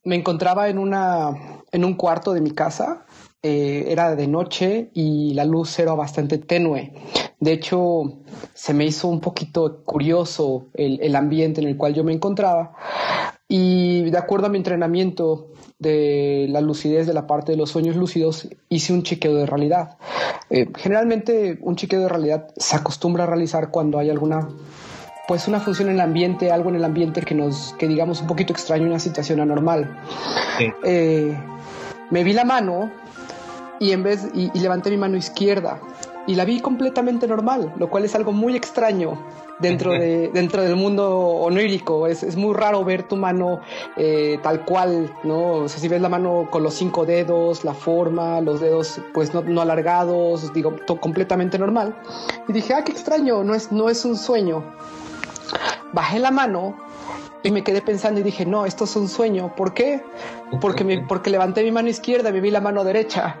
Me encontraba en un cuarto de mi casa. Era de noche y la luz era bastante tenue. De hecho, se me hizo un poquito curioso el ambiente en el cual yo me encontraba. Y de acuerdo a mi entrenamiento de la lucidez de la parte de los sueños lúcidos, hice un chequeo de realidad. Generalmente un chequeo de realidad se acostumbra a realizar cuando hay alguna, pues una función en el ambiente, algo en el ambiente que digamos un poquito extraño, una situación anormal. Sí. Me vi la mano y levanté mi mano izquierda y la vi completamente normal, lo cual es algo muy extraño dentro del mundo onírico. Es muy raro ver tu mano tal cual, ¿no? O sea, si ves la mano con los 5 dedos, la forma, los dedos pues no alargados, digo, completamente normal. Y dije, qué extraño, no es un sueño. Bajé la mano y me quedé pensando y dije, no, esto es un sueño. ¿Por qué? Porque levanté mi mano izquierda y me vi la mano derecha.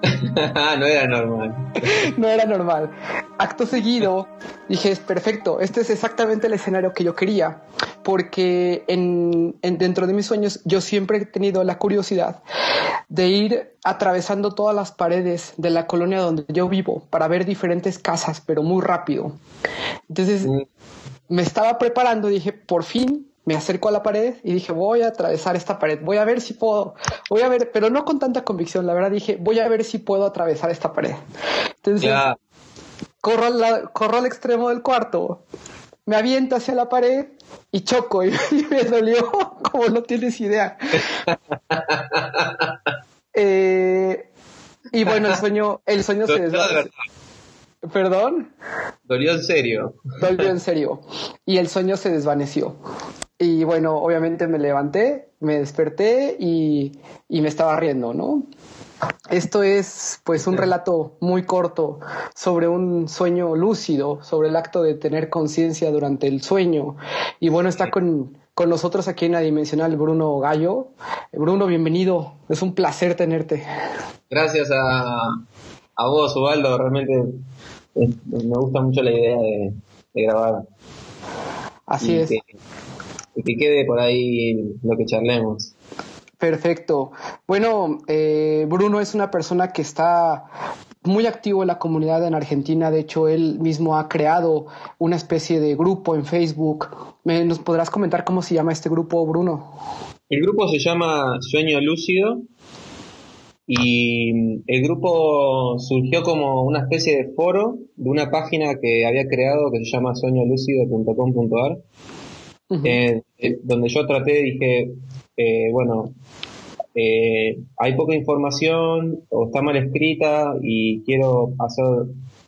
No era normal. No era normal. Acto seguido dije, es perfecto, este es exactamente el escenario que yo quería, porque dentro de mis sueños yo siempre he tenido la curiosidad de ir atravesando todas las paredes de la colonia donde yo vivo para ver diferentes casas, pero muy rápido. Entonces me estaba preparando y dije, por fin me acerco a la pared y dije, voy a atravesar esta pared, voy a ver si puedo, pero no con tanta convicción, la verdad dije, voy a ver si puedo atravesar esta pared. Entonces Ya. corro al extremo del cuarto, me aviento hacia la pared y choco y me dolió como no tienes idea. Y bueno, el sueño se Dolió de desvanece. verdad. ¿Perdón? Dolió en serio. Dolió en serio. Y el sueño se desvaneció. Y bueno, obviamente me levanté, me desperté y me estaba riendo, ¿no? Esto es pues un relato muy corto sobre un sueño lúcido, sobre el acto de tener conciencia durante el sueño. Y bueno, está con nosotros aquí en la Dimensional Bruno Gallo. Bruno, bienvenido. Es un placer tenerte. Gracias a vos, Ubaldo. Realmente me gusta mucho la idea de grabar Así y es. que quede por ahí lo que charlemos. Perfecto. Bueno, Bruno es una persona que está muy activo en la comunidad en Argentina. De hecho, él mismo ha creado una especie de grupo en Facebook. ¿Nos podrás comentar cómo se llama este grupo, Bruno? El grupo se llama Sueño Lúcido y el grupo surgió como una especie de foro de una página que había creado que se llama sueñolucido.com.ar, Uh-huh. donde yo dije, bueno, hay poca información o está mal escrita y quiero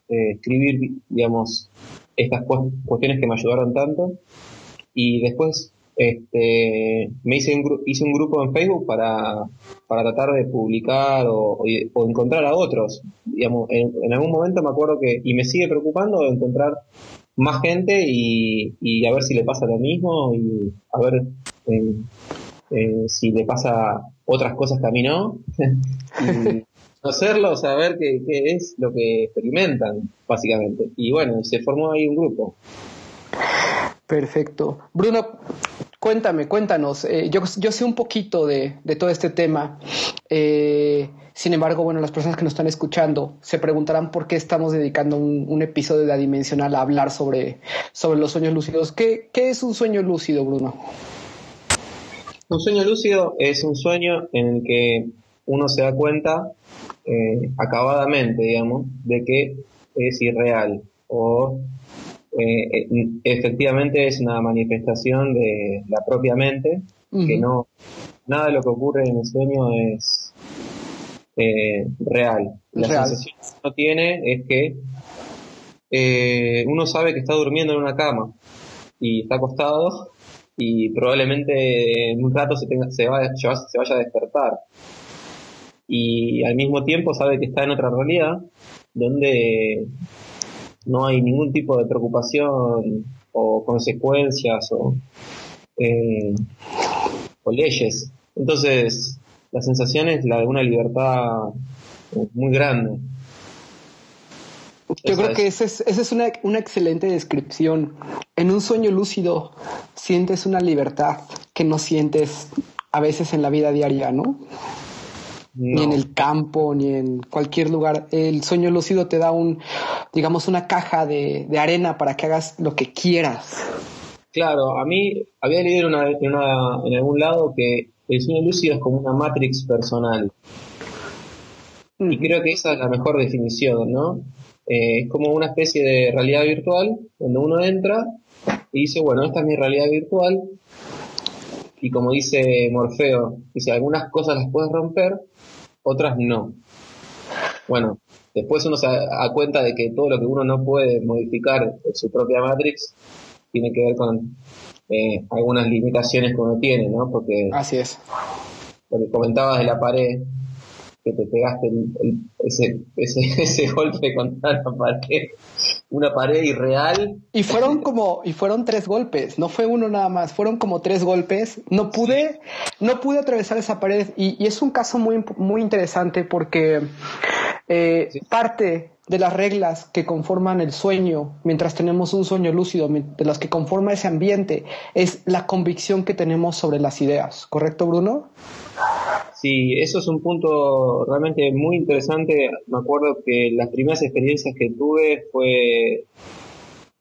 escribir, digamos, estas cuestiones que me ayudaron tanto. Y después hice un grupo en Facebook para tratar de publicar o encontrar a otros. Digamos, en algún momento me acuerdo y me sigue preocupando de encontrar más gente y a ver si le pasa lo mismo y a ver si le pasa otras cosas que a mí no. Y conocerlos, saber qué es lo que experimentan, básicamente. Y bueno, se formó ahí un grupo. Perfecto. Bruno, cuéntanos. Yo sé un poquito de todo este tema. Sin embargo, bueno, las personas que nos están escuchando se preguntarán por qué estamos dedicando un episodio de La Dimensional a hablar sobre los sueños lúcidos. ¿Qué es un sueño lúcido, Bruno? Un sueño lúcido es un sueño en el que uno se da cuenta acabadamente, digamos, de que es irreal o efectivamente es una manifestación de la propia mente, que Uh-huh. no, nada de lo que ocurre en el sueño es real. La Real. sensación que uno tiene es que uno sabe que está durmiendo en una cama y está acostado y probablemente en un rato se vaya a despertar. Y al mismo tiempo sabe que está en otra realidad donde no hay ningún tipo de preocupación o consecuencias eh, o leyes. Entonces, la sensación es la de una libertad muy grande. Yo Esa creo que es. esa es una excelente descripción. En un sueño lúcido sientes una libertad que no sientes a veces en la vida diaria, ¿no? Ni en el campo, ni en cualquier lugar. El sueño lúcido te da digamos, una caja de arena para que hagas lo que quieras. Claro, a mí había leído en algún lado que el sueño lúcido es como una Matrix personal. Y creo que esa es la mejor definición, ¿no? Es como una especie de realidad virtual donde uno entra y dice, bueno, esta es mi realidad virtual. Y como dice Morfeo, dice, algunas cosas las puedes romper, otras no. Bueno, después uno se da cuenta de que todo lo que uno no puede modificar en su propia Matrix tiene que ver con algunas limitaciones que uno tiene, ¿no? Porque así es. Lo que comentabas de la pared, que te pegaste ese golpe contra la pared, una pared irreal. Y fueron 3 golpes, no fue uno nada más, fueron como 3 golpes. No pude atravesar esa pared y es un caso muy, muy interesante porque parte de las reglas que conforman el sueño, mientras tenemos un sueño lúcido, de las que conforma ese ambiente, es la convicción que tenemos sobre las ideas, ¿correcto, Bruno? Sí, eso es un punto realmente muy interesante. Me acuerdo que las primeras experiencias que tuve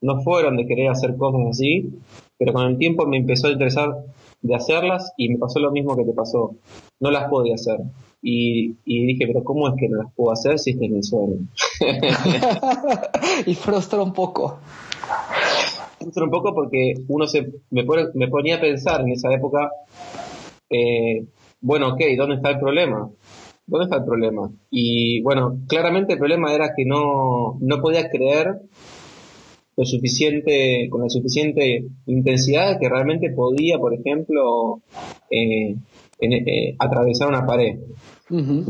no fueron de querer hacer cosas así, pero con el tiempo me empezó a interesar de hacerlas y me pasó lo mismo que te pasó. No las podía hacer. Y dije, pero ¿cómo es que no las puedo hacer si este es mi sueño? Y frustra un poco. Frustra un poco porque me ponía a pensar en esa época, bueno, ok, ¿dónde está el problema? ¿Dónde está el problema? Y bueno, claramente el problema era que no podía creer con la suficiente intensidad que realmente podía, por ejemplo, atravesar una pared. Uh-huh.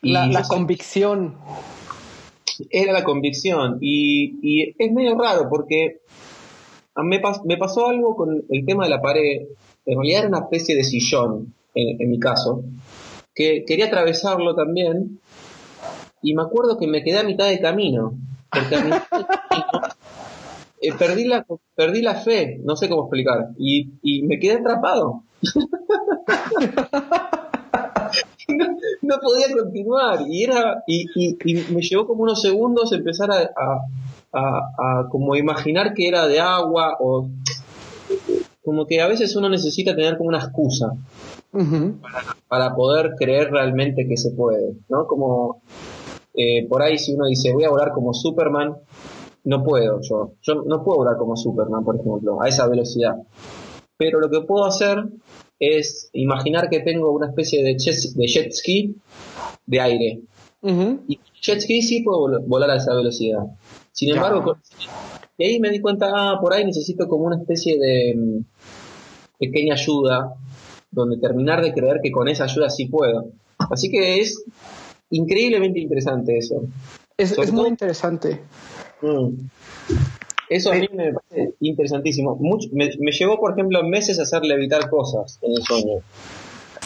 La convicción. Era la convicción. Y es medio raro porque me pasó algo con el tema de la pared. En realidad era una especie de sillón, en mi caso, que quería atravesarlo también. Y me acuerdo que me quedé a mitad de camino. Porque a mitad de camino perdí la fe, no sé cómo explicar. Y me quedé atrapado. No podía continuar y me llevó como unos segundos empezar a como imaginar que era de agua, o como que a veces uno necesita tener como una excusa uh-huh. para poder creer realmente que se puede, ¿no? Como por ahí si uno dice voy a volar como Superman, no puedo, yo no puedo volar como Superman, por ejemplo, a esa velocidad, pero lo que puedo hacer es imaginar que tengo una especie de jet ski de aire. Uh-huh. Y jet ski sí puedo volar a esa velocidad. Sin embargo, y ahí me di cuenta, por ahí necesito como una especie de pequeña ayuda, donde terminar de creer que con esa ayuda sí puedo. Así que es increíblemente interesante eso. Es muy interesante. Eso a mí me parece interesantísimo. Me llevó, por ejemplo, meses a hacer levitar cosas en el sueño.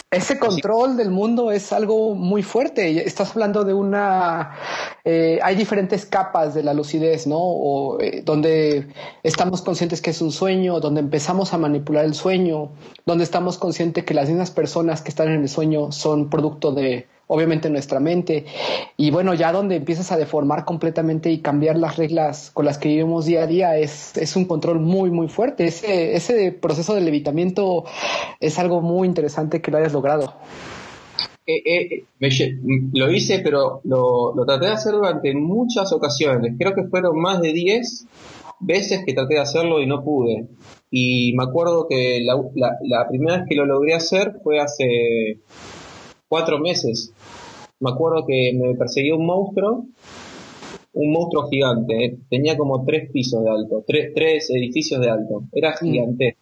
Ese control del mundo es algo muy fuerte. Estás hablando de hay diferentes capas de la lucidez, ¿no? Donde estamos conscientes que es un sueño, donde empezamos a manipular el sueño, donde estamos conscientes que las mismas personas que están en el sueño son producto de, obviamente, nuestra mente. Y bueno, ya donde empiezas a deformar completamente y cambiar las reglas con las que vivimos día a día, es un control muy, muy fuerte. Ese proceso de levitamiento es algo muy interesante que lo hayas logrado. Lo hice, pero lo traté de hacer durante muchas ocasiones. Creo que fueron más de 10 veces que traté de hacerlo y no pude. Y me acuerdo que la primera vez que lo logré hacer fue hace 4 meses. Me acuerdo que me perseguía un monstruo gigante. Tenía como 3 pisos de alto, 3 edificios de alto. Era gigante.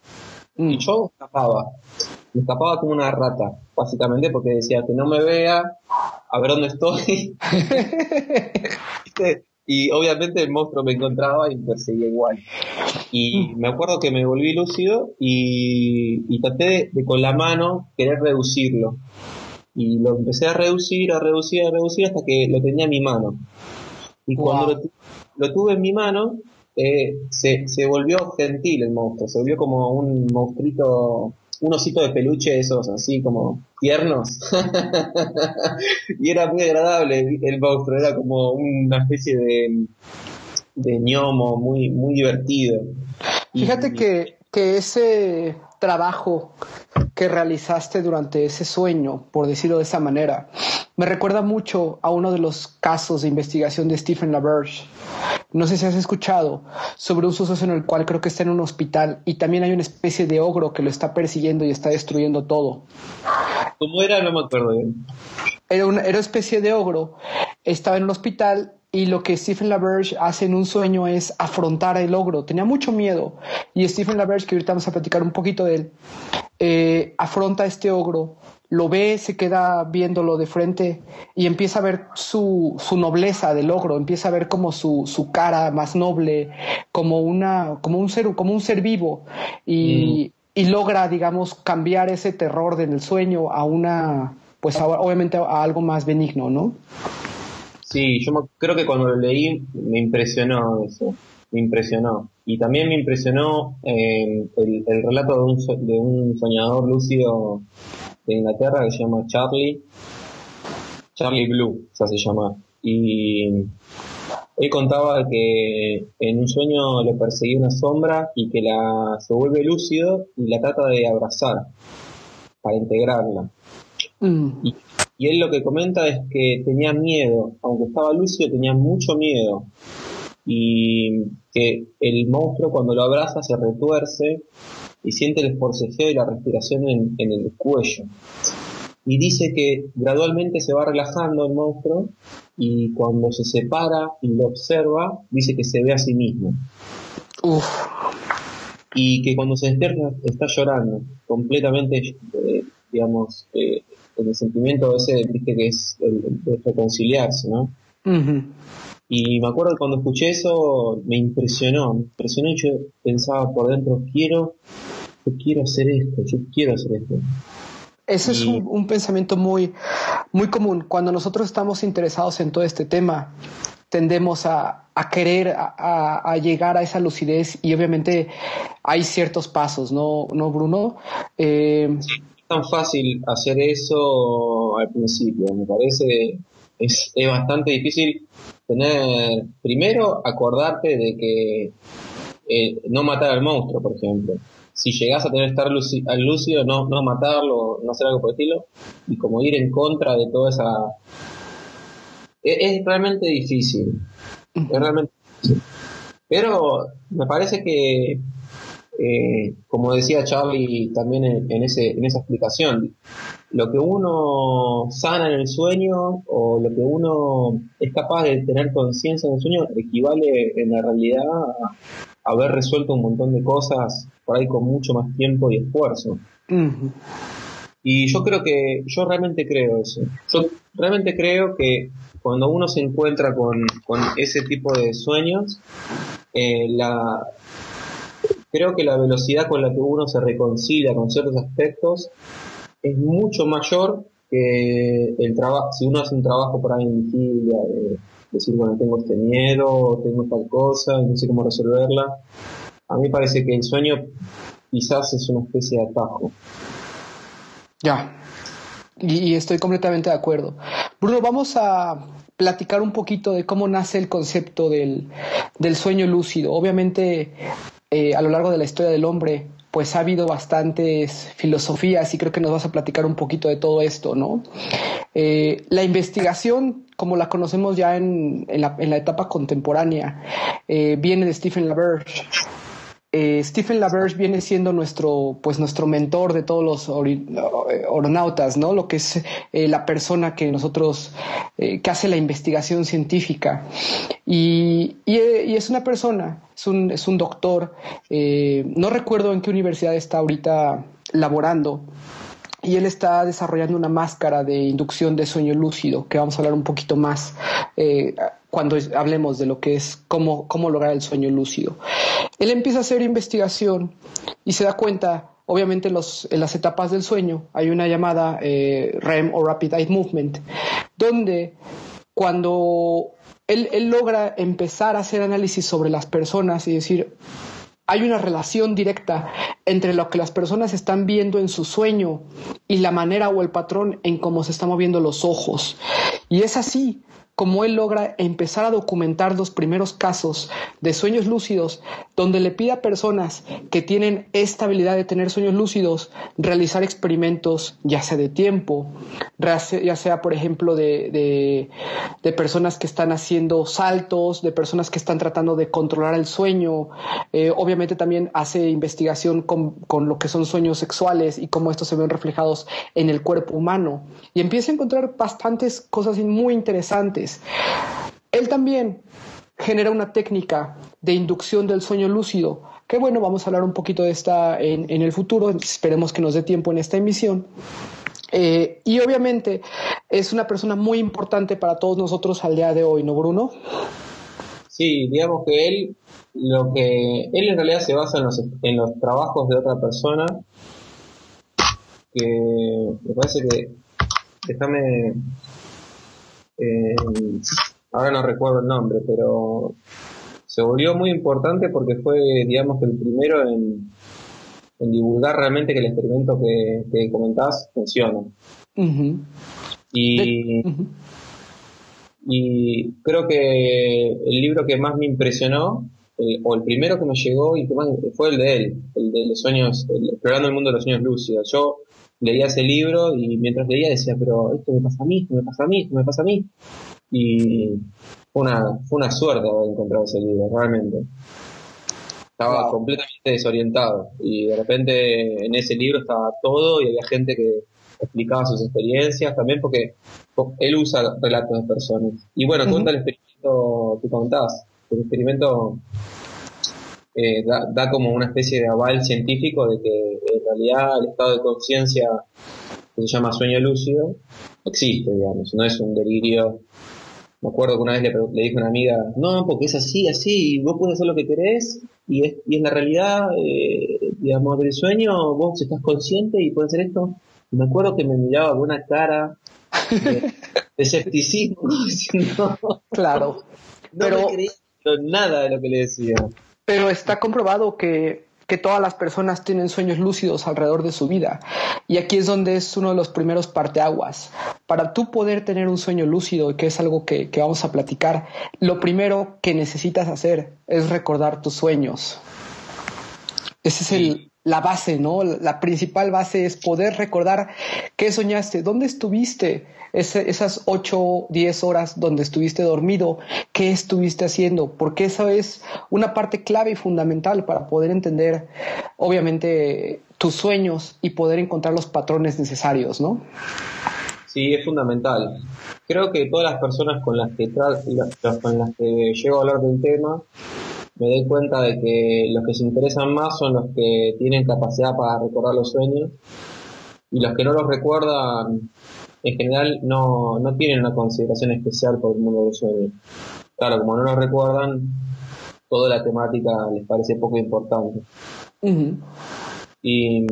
Y yo me escapaba como una rata, básicamente, porque decía que no me vea, a ver dónde estoy. Y obviamente el monstruo me encontraba y me perseguía igual. Y me acuerdo que me volví lúcido y traté de con la mano querer reducirlo. Y lo empecé a reducir hasta que lo tenía en mi mano. Y cuando lo tuve en mi mano, se volvió gentil el monstruo, se volvió como un monstruito un osito de peluche, esos así como tiernos. Y era muy agradable el monstruo, era como una especie de gnomo muy, muy divertido. Fíjate Y que ese trabajo que realizaste durante ese sueño, por decirlo de esa manera, me recuerda mucho a uno de los casos de investigación de Stephen LaBerge. No sé si has escuchado sobre un suceso en el cual creo que está en un hospital y también hay una especie de ogro que lo está persiguiendo y está destruyendo todo. ¿cómo era? No me acuerdo bien. Era una especie de ogro, estaba en un hospital y lo que Stephen LaBerge hace en un sueño es afrontar el ogro. Tenía mucho miedo y Stephen LaBerge, que ahorita vamos a platicar un poquito de él, afronta a este ogro, lo ve, se queda viéndolo de frente y empieza a ver su nobleza del ogro, empieza a ver como su cara más noble, como un ser vivo Mm. y logra, digamos, cambiar ese terror del sueño a una, pues obviamente a algo más benigno, ¿no? Sí, creo que cuando lo leí me impresionó eso, me impresionó. Y también me impresionó el relato de un soñador lúcido de Inglaterra que se llama Charlie Blue, o sea, se llama. Y él contaba que en un sueño le perseguía una sombra y que se vuelve lúcido y la trata de abrazar para integrarla. Mm. Y, y él lo que comenta es que tenía miedo, aunque estaba lúcido, tenía mucho miedo. Y que el monstruo cuando lo abraza se retuerce y siente el forcejeo y la respiración en el cuello. Y dice que gradualmente se va relajando el monstruo y cuando se separa y lo observa, dice que se ve a sí mismo. Uf. Y que cuando se despierta está llorando, completamente, digamos, en el sentimiento ese, viste, que es el de reconciliarse, ¿no? Uh-huh. Y me acuerdo que cuando escuché eso me impresionó y yo pensaba por dentro, yo quiero hacer esto, yo quiero hacer esto. Ese es Y un pensamiento muy común. Cuando nosotros estamos interesados en todo este tema, tendemos a querer a llegar a esa lucidez y obviamente hay ciertos pasos, ¿no, Bruno? es tan fácil hacer eso al principio, me parece, es bastante difícil primero acordarte de que no matar al monstruo, por ejemplo. Si llegás a tener estar al lúcido, no matarlo, no hacer algo por el estilo, y como ir en contra de toda esa... Es realmente difícil, es realmente difícil. Pero me parece que, como decía Charlie también en esa explicación, lo que uno sana en el sueño o lo que uno es capaz de tener conciencia en el sueño equivale en la realidad a haber resuelto un montón de cosas por ahí con mucho más tiempo y esfuerzo. Uh-huh. Y yo realmente creo eso. Yo realmente creo que cuando uno se encuentra con ese tipo de sueños, eh, la, creo que la velocidad con la que uno se reconcilia con ciertos aspectos es mucho mayor que el trabajo, si uno hace un trabajo por ahí en vigilia, de decir, bueno, tengo este miedo, tengo tal cosa, no sé cómo resolverla. A mí parece que el sueño quizás es una especie de atajo. Ya. Y estoy completamente de acuerdo. Bruno, vamos a platicar un poquito de cómo nace el concepto del sueño lúcido. Obviamente, a lo largo de la historia del hombre, pues ha habido bastantes filosofías y creo que nos vas a platicar un poquito de todo esto, ¿no? La investigación, como la conocemos ya en la etapa contemporánea, viene de Stephen LaBerge. Stephen LaBerge viene siendo nuestro mentor de todos los aeronautas, ¿no? Lo que es la persona que nosotros, que hace la investigación científica. Y es una persona, es un doctor, no recuerdo en qué universidad está ahorita laborando, y él está desarrollando una máscara de inducción de sueño lúcido, que vamos a hablar un poquito más cuando hablemos de lo que es cómo lograr el sueño lúcido. Él empieza a hacer investigación y se da cuenta, obviamente en las etapas del sueño hay una llamada REM o Rapid Eye Movement, donde cuando él logra empezar a hacer análisis sobre las personas y decir, hay una relación directa entre lo que las personas están viendo en su sueño y la manera o el patrón en cómo se están moviendo los ojos. Y es así como él logra empezar a documentar los primeros casos de sueños lúcidos, donde le pide a personas que tienen esta habilidad de tener sueños lúcidos realizar experimentos, ya sea de tiempo, ya sea por ejemplo de personas que están haciendo saltos, de personas que están tratando de controlar el sueño. Obviamente también hace investigación con lo que son sueños sexuales y cómo estos se ven reflejados en el cuerpo humano, y empieza a encontrar bastantes cosas muy interesantes. Él también genera una técnica de inducción del sueño lúcido, que bueno, vamos a hablar un poquito de esta en el futuro, esperemos que nos dé tiempo en esta emisión. Y obviamente es una persona muy importante para todos nosotros al día de hoy, ¿no, Bruno? Sí, digamos que él en realidad se basa en los trabajos de otra persona, que me parece que, déjame, ahora no recuerdo el nombre, pero se volvió muy importante porque fue, digamos, que el primero en divulgar realmente que el experimento que comentás funciona. Uh-huh. Uh-huh. Y creo que el libro que más me impresionó, o el primero que me llegó y que más fue el de él, el de los sueños, Explorando el mundo de los sueños lúcidos. Yo leía ese libro y mientras leía decía, pero esto me pasa a mí, esto me pasa a mí, esto me pasa a mí. Y fue una suerte haber encontrado ese libro, realmente. Estaba completamente desorientado y de repente en ese libro estaba todo y había gente que explicaba sus experiencias también, porque él usa relatos de personas. Y bueno, cuenta el experimento que contás. El experimento da como una especie de aval científico de que en realidad el estado de conciencia que se llama sueño lúcido existe, digamos, no es un delirio. Me acuerdo que una vez le dije a una amiga, no, porque es así, y vos podés hacer lo que querés, y en la realidad, digamos, del sueño, vos estás consciente y puedes hacer esto. Y me acuerdo que me miraba con una cara de escepticismo, diciendo, claro, no me creía nada de lo que le decía. Pero está comprobado que todas las personas tienen sueños lúcidos alrededor de su vida. Y aquí es donde es uno de los primeros parteaguas. Para tú poder tener un sueño lúcido, que es algo que vamos a platicar, lo primero que necesitas hacer es recordar tus sueños. Esa es la base, ¿no? La principal base es poder recordar qué soñaste, dónde estuviste esas 8, 10 horas donde estuviste dormido, qué estuviste haciendo, porque eso es una parte clave y fundamental para poder entender, obviamente, tus sueños y poder encontrar los patrones necesarios, ¿no? Sí, es fundamental. Creo que todas las personas con las que llego a hablar del tema, me doy cuenta de que los que se interesan más son los que tienen capacidad para recordar los sueños, y los que no los recuerdan en general no tienen una consideración especial por el mundo de los sueños. Claro, como no los recuerdan, toda la temática les parece poco importante. Uh-huh. Y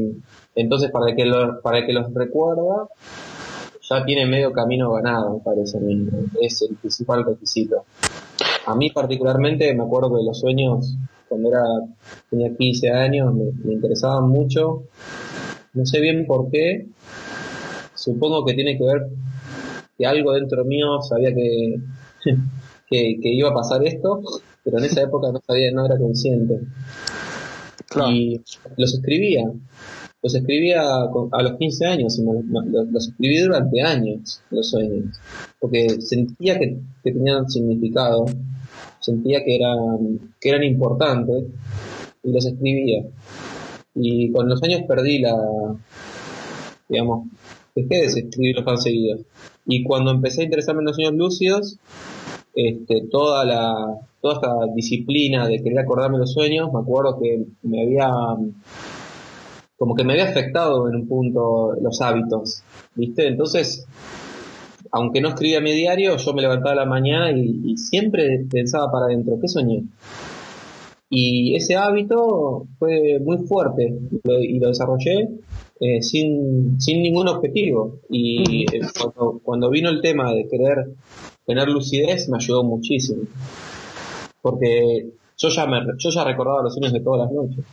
entonces para el que los recuerda ya tiene medio camino ganado, me parece a mí. Es el principal requisito. A mí particularmente me acuerdo que los sueños, cuando tenía 15 años, me interesaban mucho. No sé bien por qué. Supongo que tiene que ver que algo dentro mío sabía que iba a pasar esto, pero en esa época no era consciente. Claro. Y los escribía a los 15 años, y los escribí durante años, los sueños, porque sentía que tenían significado, sentía que eran importantes, y los escribía. Y con los años dejé de escribirlos tan seguidos. Y cuando empecé a interesarme en los sueños lúcidos, toda esta disciplina de querer acordarme los sueños, me acuerdo que me había afectado en un punto los hábitos, ¿viste? Entonces, aunque no escribía mi diario, yo me levantaba a la mañana y siempre pensaba para adentro, ¿qué soñé? Y ese hábito fue muy fuerte y lo desarrollé sin ningún objetivo. Y cuando vino el tema de querer tener lucidez, me ayudó muchísimo. Porque yo ya recordaba los sueños de todas las noches.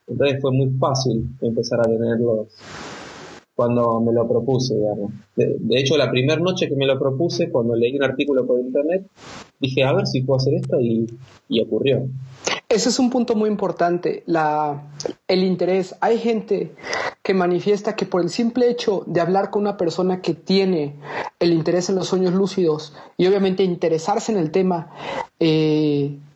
Entonces fue muy fácil empezar a tenerlos cuando me lo propuse, digamos. De hecho, la primera noche que me lo propuse, cuando leí un artículo por internet, dije, a ver si puedo hacer esto y ocurrió. Ese es un punto muy importante, el interés. Hay gente que manifiesta que por el simple hecho de hablar con una persona que tiene el interés en los sueños lúcidos y obviamente interesarse en el tema,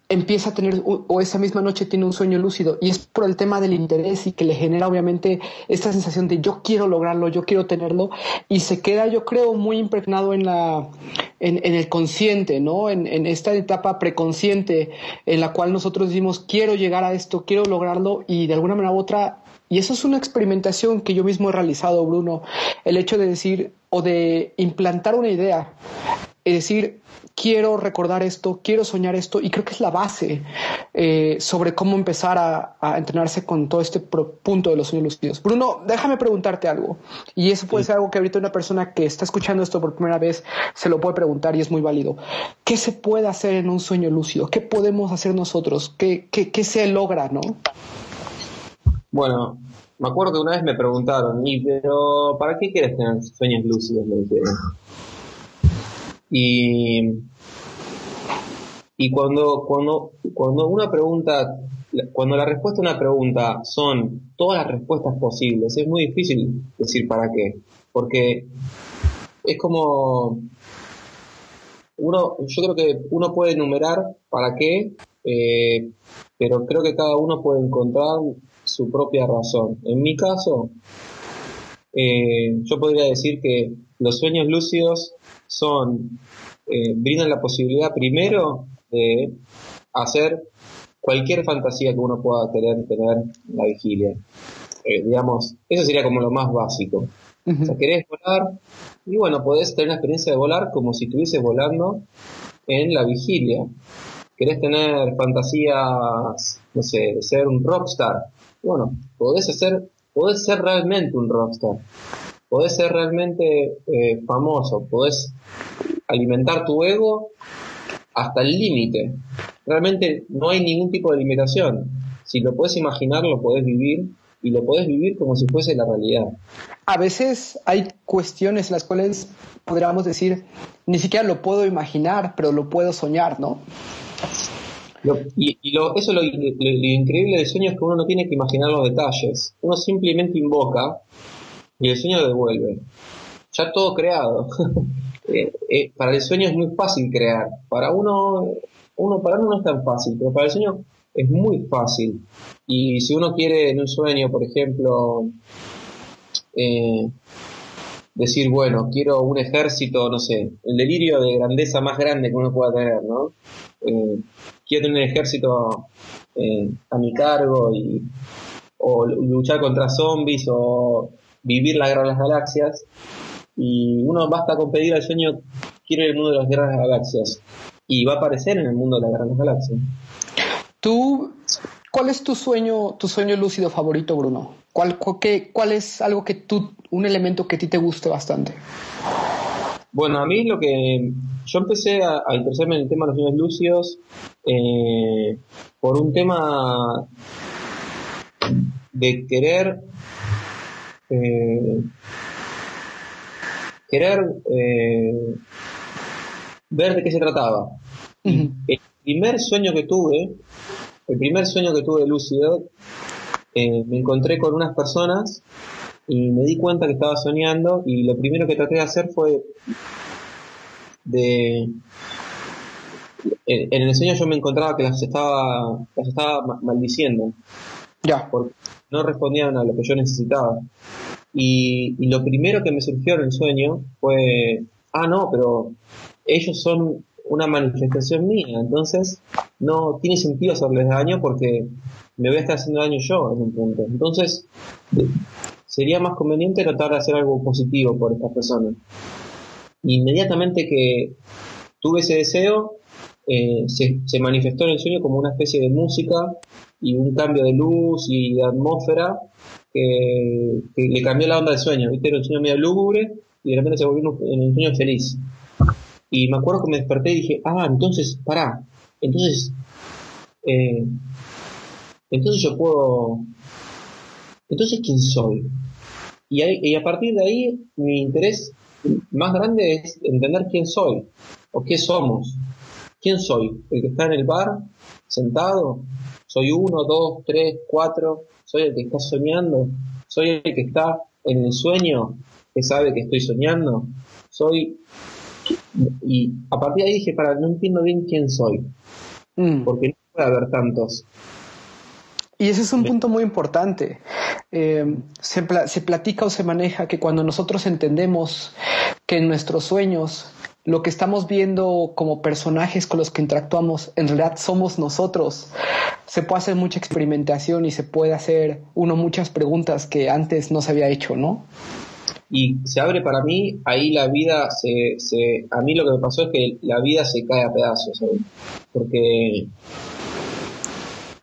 empieza a tener, o esa misma noche tiene un sueño lúcido, y es por el tema del interés y que le genera obviamente esta sensación de yo quiero lograrlo, yo quiero tenerlo, y se queda, yo creo, muy impregnado en el consciente, ¿no? En esta etapa preconsciente en la cual nosotros decimos quiero llegar a esto, quiero lograrlo, y de alguna manera u otra, y eso es una experimentación que yo mismo he realizado, Bruno, el hecho de decir o de implantar una idea, es decir, quiero recordar esto, quiero soñar esto, y creo que es la base sobre cómo empezar a entrenarse con todo este punto de los sueños lúcidos. Bruno, déjame preguntarte algo, y eso puede ser algo que ahorita una persona que está escuchando esto por primera vez se lo puede preguntar y es muy válido. ¿Qué se puede hacer en un sueño lúcido? ¿Qué podemos hacer nosotros? ¿Qué se logra, no? Bueno, me acuerdo que una vez me preguntaron, pero ¿para qué quieres tener sueños lúcidos? Me dijeron. Y cuando una pregunta, cuando la respuesta a una pregunta son todas las respuestas posibles, es muy difícil decir para qué, porque es como yo creo que uno puede enumerar para qué, pero creo que cada uno puede encontrar su propia razón. En mi caso, yo podría decir que los sueños lúcidos brindan la posibilidad primero de hacer cualquier fantasía que uno pueda tener en la vigilia. Digamos, eso sería como lo más básico. Uh-huh. O sea, querés volar, y bueno, podés tener la experiencia de volar como si estuvieses volando en la vigilia. Querés tener fantasías, no sé, de ser un rockstar. Bueno, podés ser realmente un rockstar. Podés ser realmente famoso, podés alimentar tu ego hasta el límite. Realmente no hay ningún tipo de limitación. Si lo podés imaginar, lo podés vivir, y lo podés vivir como si fuese la realidad. A veces hay cuestiones en las cuales podríamos decir, ni siquiera lo puedo imaginar, pero lo puedo soñar, ¿no? Eso lo increíble del sueño es que uno no tiene que imaginar los detalles. Uno simplemente invoca y el sueño devuelve. Ya todo creado. Para el sueño es muy fácil crear. Para uno no es tan fácil, pero para el sueño es muy fácil. Y si uno quiere en un sueño, por ejemplo, decir, bueno, quiero un ejército, no sé, el delirio de grandeza más grande que uno pueda tener, ¿no? Quiero tener un ejército a mi cargo o luchar contra zombies o vivir la guerra de las galaxias, y uno basta con pedir al sueño, quiero el mundo de las guerras de las galaxias, y va a aparecer en el mundo de las guerras de las galaxias. ¿Cuál es tu sueño lúcido favorito, Bruno? ¿Cuál es algo un elemento que a ti te guste bastante? Bueno, a mí yo empecé a interesarme en el tema de los sueños lúcidos por un tema de querer ver de qué se trataba. Uh-huh. El primer sueño que tuve lúcido, me encontré con unas personas y me di cuenta que estaba soñando, y lo primero que traté de hacer fue en el sueño yo me encontraba que las estaba maldiciendo. Ya. Porque no respondían a lo que yo necesitaba. Y lo primero que me surgió en el sueño fue, no, pero ellos son una manifestación mía, entonces no tiene sentido hacerles daño porque me voy a estar haciendo daño yo en un punto. Entonces sería más conveniente tratar de hacer algo positivo por estas personas. Inmediatamente que tuve ese deseo, se manifestó en el sueño como una especie de música y un cambio de luz y de atmósfera que le cambió la onda del sueño. ¿Viste? Era un sueño medio lúgubre y de repente se volvió en un sueño feliz. Y me acuerdo que me desperté y dije, entonces Eh, entonces yo puedo... Entonces, ¿quién soy? Y a partir de ahí, mi interés más grande es entender quién soy o qué somos. ¿Quién soy? ¿El que está en el bar, sentado? ¿Soy uno, dos, tres, cuatro? ¿Soy el que está soñando? ¿Soy el que está en el sueño, que sabe que estoy soñando? Soy... Y a partir de ahí dije, no entiendo bien quién soy, Mm. porque no puede haber tantos. Y ese es un punto muy importante. Se platica o se maneja que cuando nosotros entendemos que en nuestros sueños lo que estamos viendo como personajes con los que interactuamos en realidad somos nosotros, se puede hacer mucha experimentación y se puede hacer uno muchas preguntas que antes no se había hecho, ¿no? Y se abre para mí, ahí la vida a mí lo que me pasó es que la vida se cae a pedazos, ¿sabes? Porque,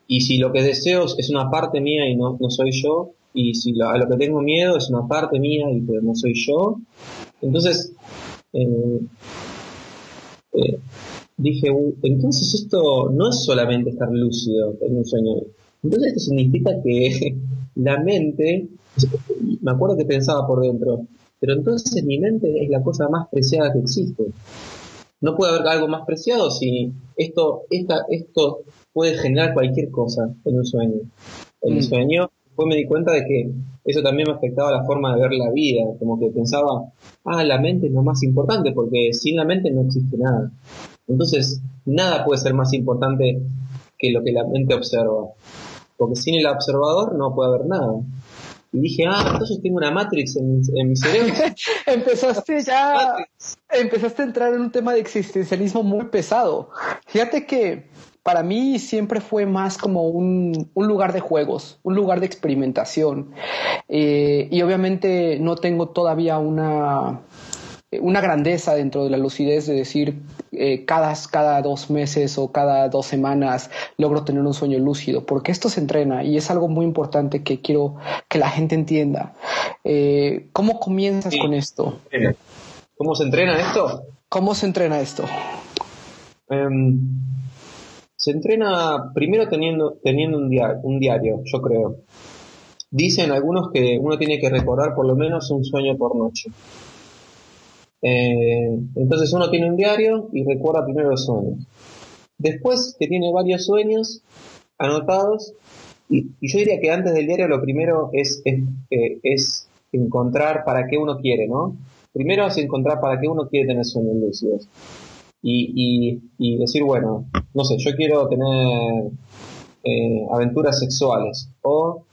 y si lo que deseo es una parte mía y no soy yo, y si a lo que tengo miedo es una parte mía y pero no soy yo, entonces eh, eh, dije, entonces esto no es solamente estar lúcido en un sueño, entonces esto significa que la mente, me acuerdo que pensaba por dentro, pero entonces mi mente es la cosa más preciada que existe. No puede haber algo más preciado si esto puede generar cualquier cosa en un sueño. En el sueño, después me di cuenta de que eso también me afectaba la forma de ver la vida, como que pensaba, la mente es lo más importante, porque sin la mente no existe nada. Entonces, nada puede ser más importante que lo que la mente observa, porque sin el observador no puede haber nada. Y dije, entonces tengo una Matrix en mi cerebro. Empezaste a entrar en un tema de existencialismo muy pesado. Fíjate que para mí siempre fue más como un lugar de juegos, un lugar de experimentación. Y obviamente no tengo todavía una grandeza dentro de la lucidez de decir cada 2 meses o cada 2 semanas logro tener un sueño lúcido, porque esto se entrena y es algo muy importante que quiero que la gente entienda. ¿Cómo comienzas con esto? ¿Cómo se entrena esto? ¿Cómo se entrena esto? Se entrena primero teniendo un diario, yo creo. Dicen algunos que uno tiene que recordar por lo menos un sueño por noche. Entonces uno tiene un diario y recuerda primero los sueños. Después que tiene varios sueños anotados, y yo diría que antes del diario lo primero es encontrar para qué uno quiere, ¿no? Primero es encontrar para qué uno quiere tener sueños lúcidos. Y decir, bueno, no sé, yo quiero tener aventuras sexuales, o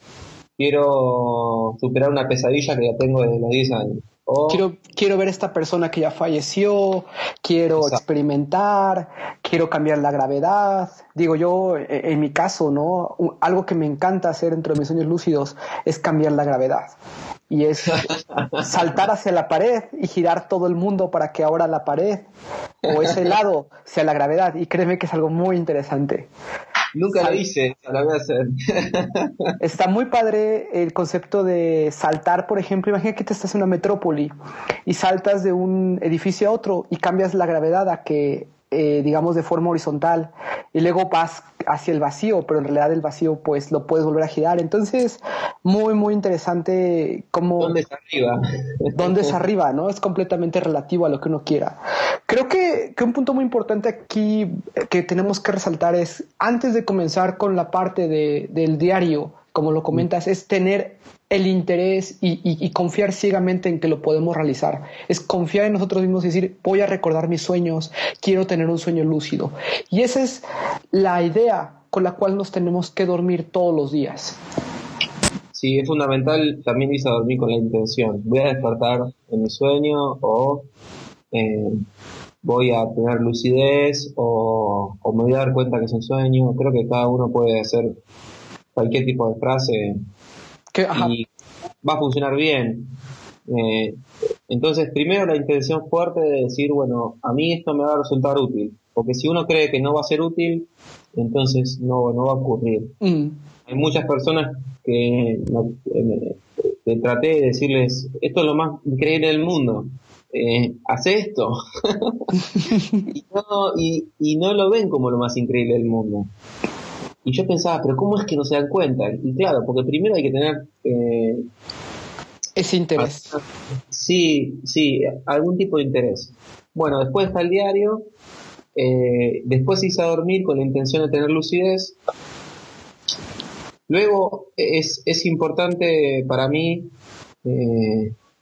quiero superar una pesadilla que ya tengo desde los 10 años. Quiero ver a esta persona que ya falleció, quiero experimentar, quiero cambiar la gravedad. Digo, yo, en mi caso, ¿no? Algo que me encanta hacer dentro de mis sueños lúcidos es cambiar la gravedad. Y es saltar hacia la pared y girar todo el mundo para que ahora la pared o ese lado sea la gravedad. Y créeme que es algo muy interesante. Nunca lo hice, la voy a hacer. Está muy padre el concepto de saltar, por ejemplo, imagina que te estás en una metrópoli y saltas de un edificio a otro y cambias la gravedad a que, digamos, de forma horizontal, y luego vas hacia el vacío, pero en realidad el vacío pues lo puedes volver a girar. Entonces, muy, muy interesante cómo... ¿Dónde es arriba? ¿Dónde es arriba? ¿No? Es completamente relativo a lo que uno quiera. Creo que un punto muy importante aquí que tenemos que resaltar es, antes de comenzar con la parte del diario, como lo comentas, es tener el interés y confiar ciegamente en que lo podemos realizar. Es confiar en nosotros mismos y decir, voy a recordar mis sueños, quiero tener un sueño lúcido. Y esa es la idea con la cual nos tenemos que dormir todos los días. Sí, es fundamental también irse a dormir con la intención. Voy a despertar en mi sueño, o voy a tener lucidez, o me voy a dar cuenta que es un sueño. Creo que cada uno puede hacer cualquier tipo de frase y va a funcionar bien. Entonces, primero la intención fuerte de decir, bueno, a mí esto me va a resultar útil. Porque si uno cree que no va a ser útil, entonces no va a ocurrir. Hay muchas personas que traté de decirles, esto es lo más increíble del mundo, hace esto. y no lo ven como lo más increíble del mundo. Y yo pensaba, pero ¿cómo es que no se dan cuenta? Y claro, porque primero hay que tener, Ese interés. sí, sí, algún tipo de interés. Bueno, después está el diario, después irse a dormir con la intención de tener lucidez. Luego es importante para mí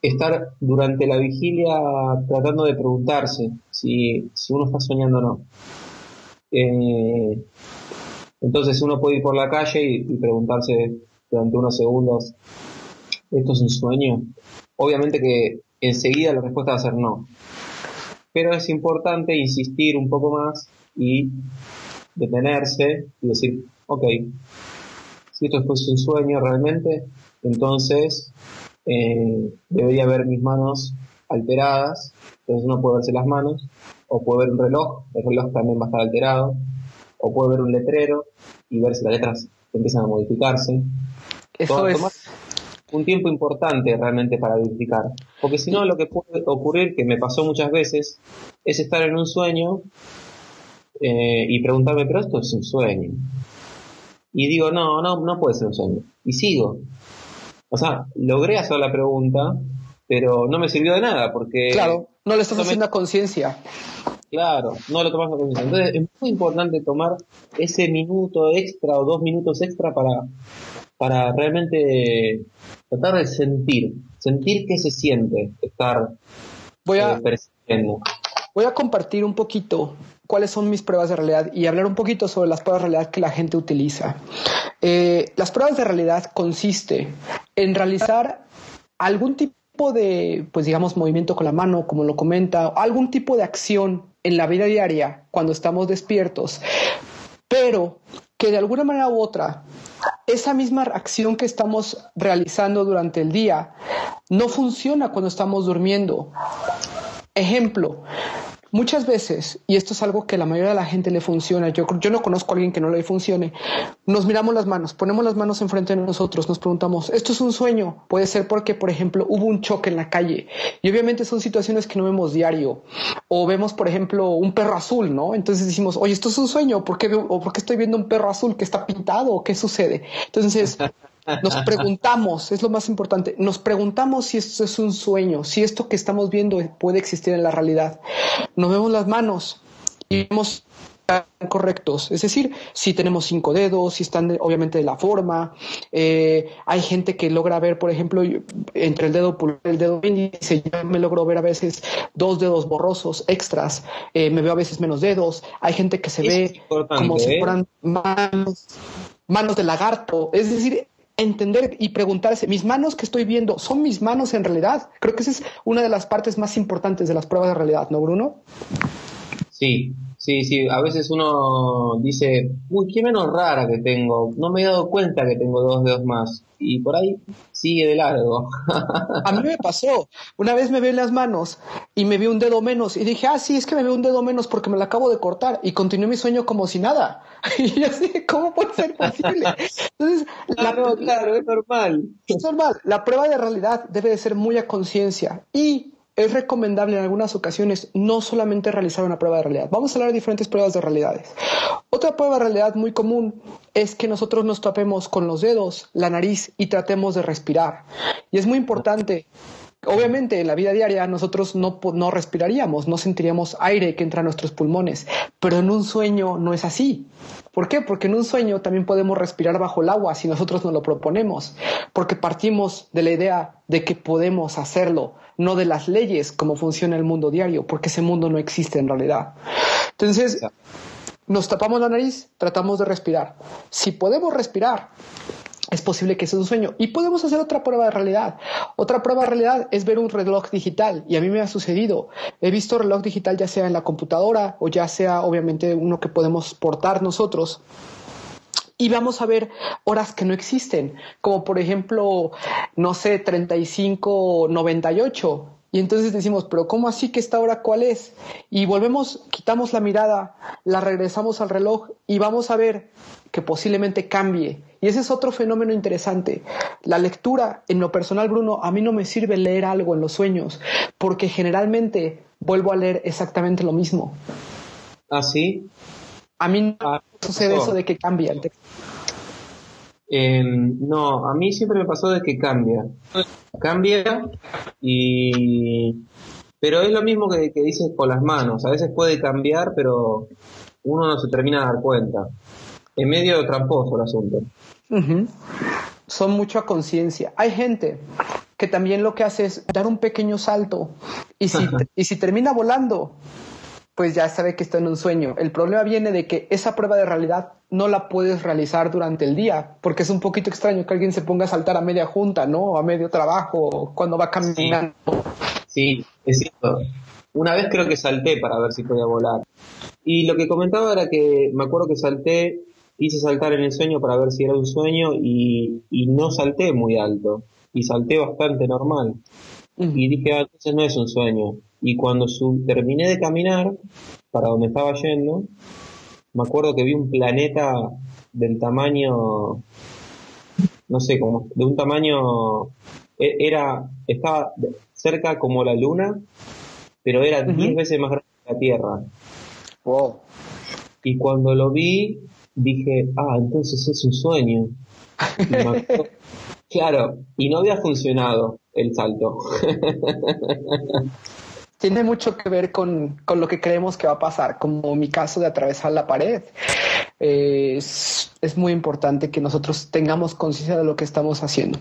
estar durante la vigilia tratando de preguntarse si uno está soñando o no. Eh, entonces uno puede ir por la calle y preguntarse durante unos segundos, ¿esto es un sueño? Obviamente que enseguida la respuesta va a ser no, pero es importante insistir un poco más y detenerse y decir, ok, si esto es un sueño realmente, entonces debería ver mis manos alteradas, entonces uno puede verse las manos, o puede ver un reloj, el reloj también va a estar alterado, o puede ver un letrero y ver si las letras empiezan a modificarse. Eso Tomar es. un tiempo importante realmente para verificar, porque si no lo que puede ocurrir, que me pasó muchas veces, es estar en un sueño y preguntarme, pero esto es un sueño. Y digo, no, no, no puede ser un sueño. Y sigo. O sea, logré hacer la pregunta, pero no me sirvió de nada, porque Claro, no le estás tomé, haciendo a conciencia. claro, no lo tomas en conciencia. Entonces es muy importante tomar ese minuto extra o 2 minutos extra para realmente tratar de sentir qué se siente estar Voy a, percibiendo. voy a compartir un poquito cuáles son mis pruebas de realidad y hablar un poquito sobre las pruebas de realidad que la gente utiliza. Las pruebas de realidad consiste en realizar algún tipo de, pues digamos, movimiento con la mano, como lo comenta, algún tipo de acción en la vida diaria cuando estamos despiertos, pero que de alguna manera u otra, esa misma acción que estamos realizando durante el día no funciona cuando estamos durmiendo. Ejemplo, muchas veces, y esto es algo que a la mayoría de la gente le funciona, yo no conozco a alguien que no le funcione, nos miramos las manos, ponemos las manos enfrente de nosotros, nos preguntamos, ¿esto es un sueño? Puede ser porque, por ejemplo, hubo un choque en la calle, y obviamente son situaciones que no vemos diario, o vemos, por ejemplo, un perro azul, ¿no? Entonces decimos, oye, ¿esto es un sueño? ¿Por qué estoy viendo un perro azul que está pintado? ¿Qué sucede? Entonces, nos preguntamos, es lo más importante, nos preguntamos si esto es un sueño, si esto que estamos viendo puede existir en la realidad. Nos vemos las manos y vemos correctos, es decir, si tenemos 5 dedos, si están obviamente de la forma. Hay gente que logra ver, por ejemplo, entre el dedo pulgar y el dedo índice, yo me logro ver a veces 2 dedos borrosos extras, me veo a veces menos dedos. Hay gente que se Eso es ve como si importante, ¿eh? fueran manos de lagarto, es decir, entender y preguntarse, ¿mis manos que estoy viendo son mis manos en realidad? Creo que esa es una de las partes más importantes de las pruebas de realidad, ¿no, Bruno? Sí, sí, sí. A veces uno dice, uy, qué menos rara que tengo. No me he dado cuenta que tengo 2 dedos más. Y por ahí sigue de largo. A mí me pasó, una vez me vi en las manos y me vi un dedo menos y dije, sí, es que me veo un dedo menos porque me lo acabo de cortar y continué mi sueño como si nada. Y yo así, ¿cómo puede ser posible? Entonces, Claro, claro, es normal. es normal, la prueba de realidad debe de ser muy a conciencia y es recomendable en algunas ocasiones no solamente realizar una prueba de realidad. Vamos a hablar de diferentes pruebas de realidades. Otra prueba de realidad muy común es que nosotros nos tapemos con los dedos, la nariz y tratemos de respirar. Y es muy importante. Obviamente en la vida diaria nosotros no respiraríamos, no sentiríamos aire que entra a nuestros pulmones, pero en un sueño no es así. ¿Por qué? Porque en un sueño también podemos respirar bajo el agua si nosotros nos lo proponemos, porque partimos de la idea de que podemos hacerlo, no de las leyes como funciona el mundo diario, porque ese mundo no existe en realidad. Entonces, nos tapamos la nariz, tratamos de respirar. Si podemos respirar, es posible que sea un sueño. Y podemos hacer otra prueba de realidad. Otra prueba de realidad es ver un reloj digital. Y a mí me ha sucedido. He visto reloj digital ya sea en la computadora o ya sea obviamente uno que podemos portar nosotros. Y vamos a ver horas que no existen, como por ejemplo, no sé, 35:98. Y entonces decimos, pero ¿cómo así que esta hora cuál es? Y volvemos, quitamos la mirada, la regresamos al reloj y vamos a ver que posiblemente cambie. Y ese es otro fenómeno interesante. La lectura, en lo personal, Bruno, a mí no me sirve leer algo en los sueños, porque generalmente vuelvo a leer exactamente lo mismo. ¿Ah, sí? A mí no Ah, sucede eso pasó. de que cambia el texto. No, a mí siempre me pasó de que cambia y pero es lo mismo que dices con las manos, a veces puede cambiar, pero uno no se termina de dar cuenta. Es medio tramposo el asunto. Ujú. Son mucho a conciencia. Hay gente que también lo que hace es dar un pequeño salto y si termina volando, pues ya sabe que está en un sueño. El problema viene de que esa prueba de realidad no la puedes realizar durante el día, porque es un poquito extraño que alguien se ponga a saltar a media junta, ¿no? O a medio trabajo, o cuando va Sí, caminando. sí, es cierto. Una vez creo que salté para ver si podía volar. Y lo que comentaba era que me acuerdo que quise saltar en el sueño para ver si era un sueño y no salté muy alto. Y salté bastante normal. Y dije, ah, entonces no es un sueño. Y cuando terminé de caminar para donde estaba yendo, me acuerdo que vi un planeta del tamaño, no sé, como de un tamaño, estaba cerca como la luna, pero era 10 Ujú. veces más grande que la Tierra. Wow. Y cuando lo vi, dije, ah, entonces es un sueño. Y me acuerdo, claro, y no había funcionado el salto. Tiene mucho que ver con lo que creemos que va a pasar, como mi caso de atravesar la pared. Es muy importante que nosotros tengamos conciencia de lo que estamos haciendo.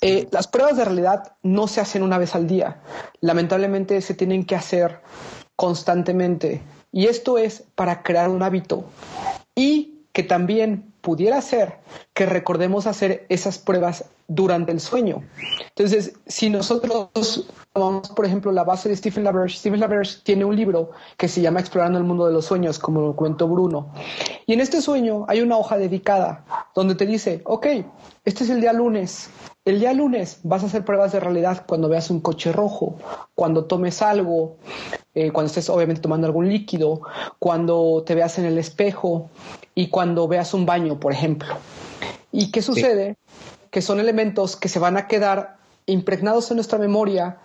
Sí, Las pruebas de realidad no se hacen una vez al día. Lamentablemente se tienen que hacer constantemente. Y esto es para crear un hábito. Y que también pudiera ser que recordemos hacer esas pruebas durante el sueño. Entonces, si nosotros tomamos, por ejemplo, la base de Stephen LaBerge tiene un libro que se llama Explorando el mundo de los sueños, como lo comentó Bruno. Y en este sueño hay una hoja dedicada donde te dice, ok, este es el día lunes. El día lunes vas a hacer pruebas de realidad cuando veas un coche rojo, cuando tomes algo, cuando estés obviamente tomando algún líquido, cuando te veas en el espejo y cuando veas un baño, por ejemplo. ¿Y qué sí. sucede? Que son elementos que se van a quedar impregnados en nuestra memoria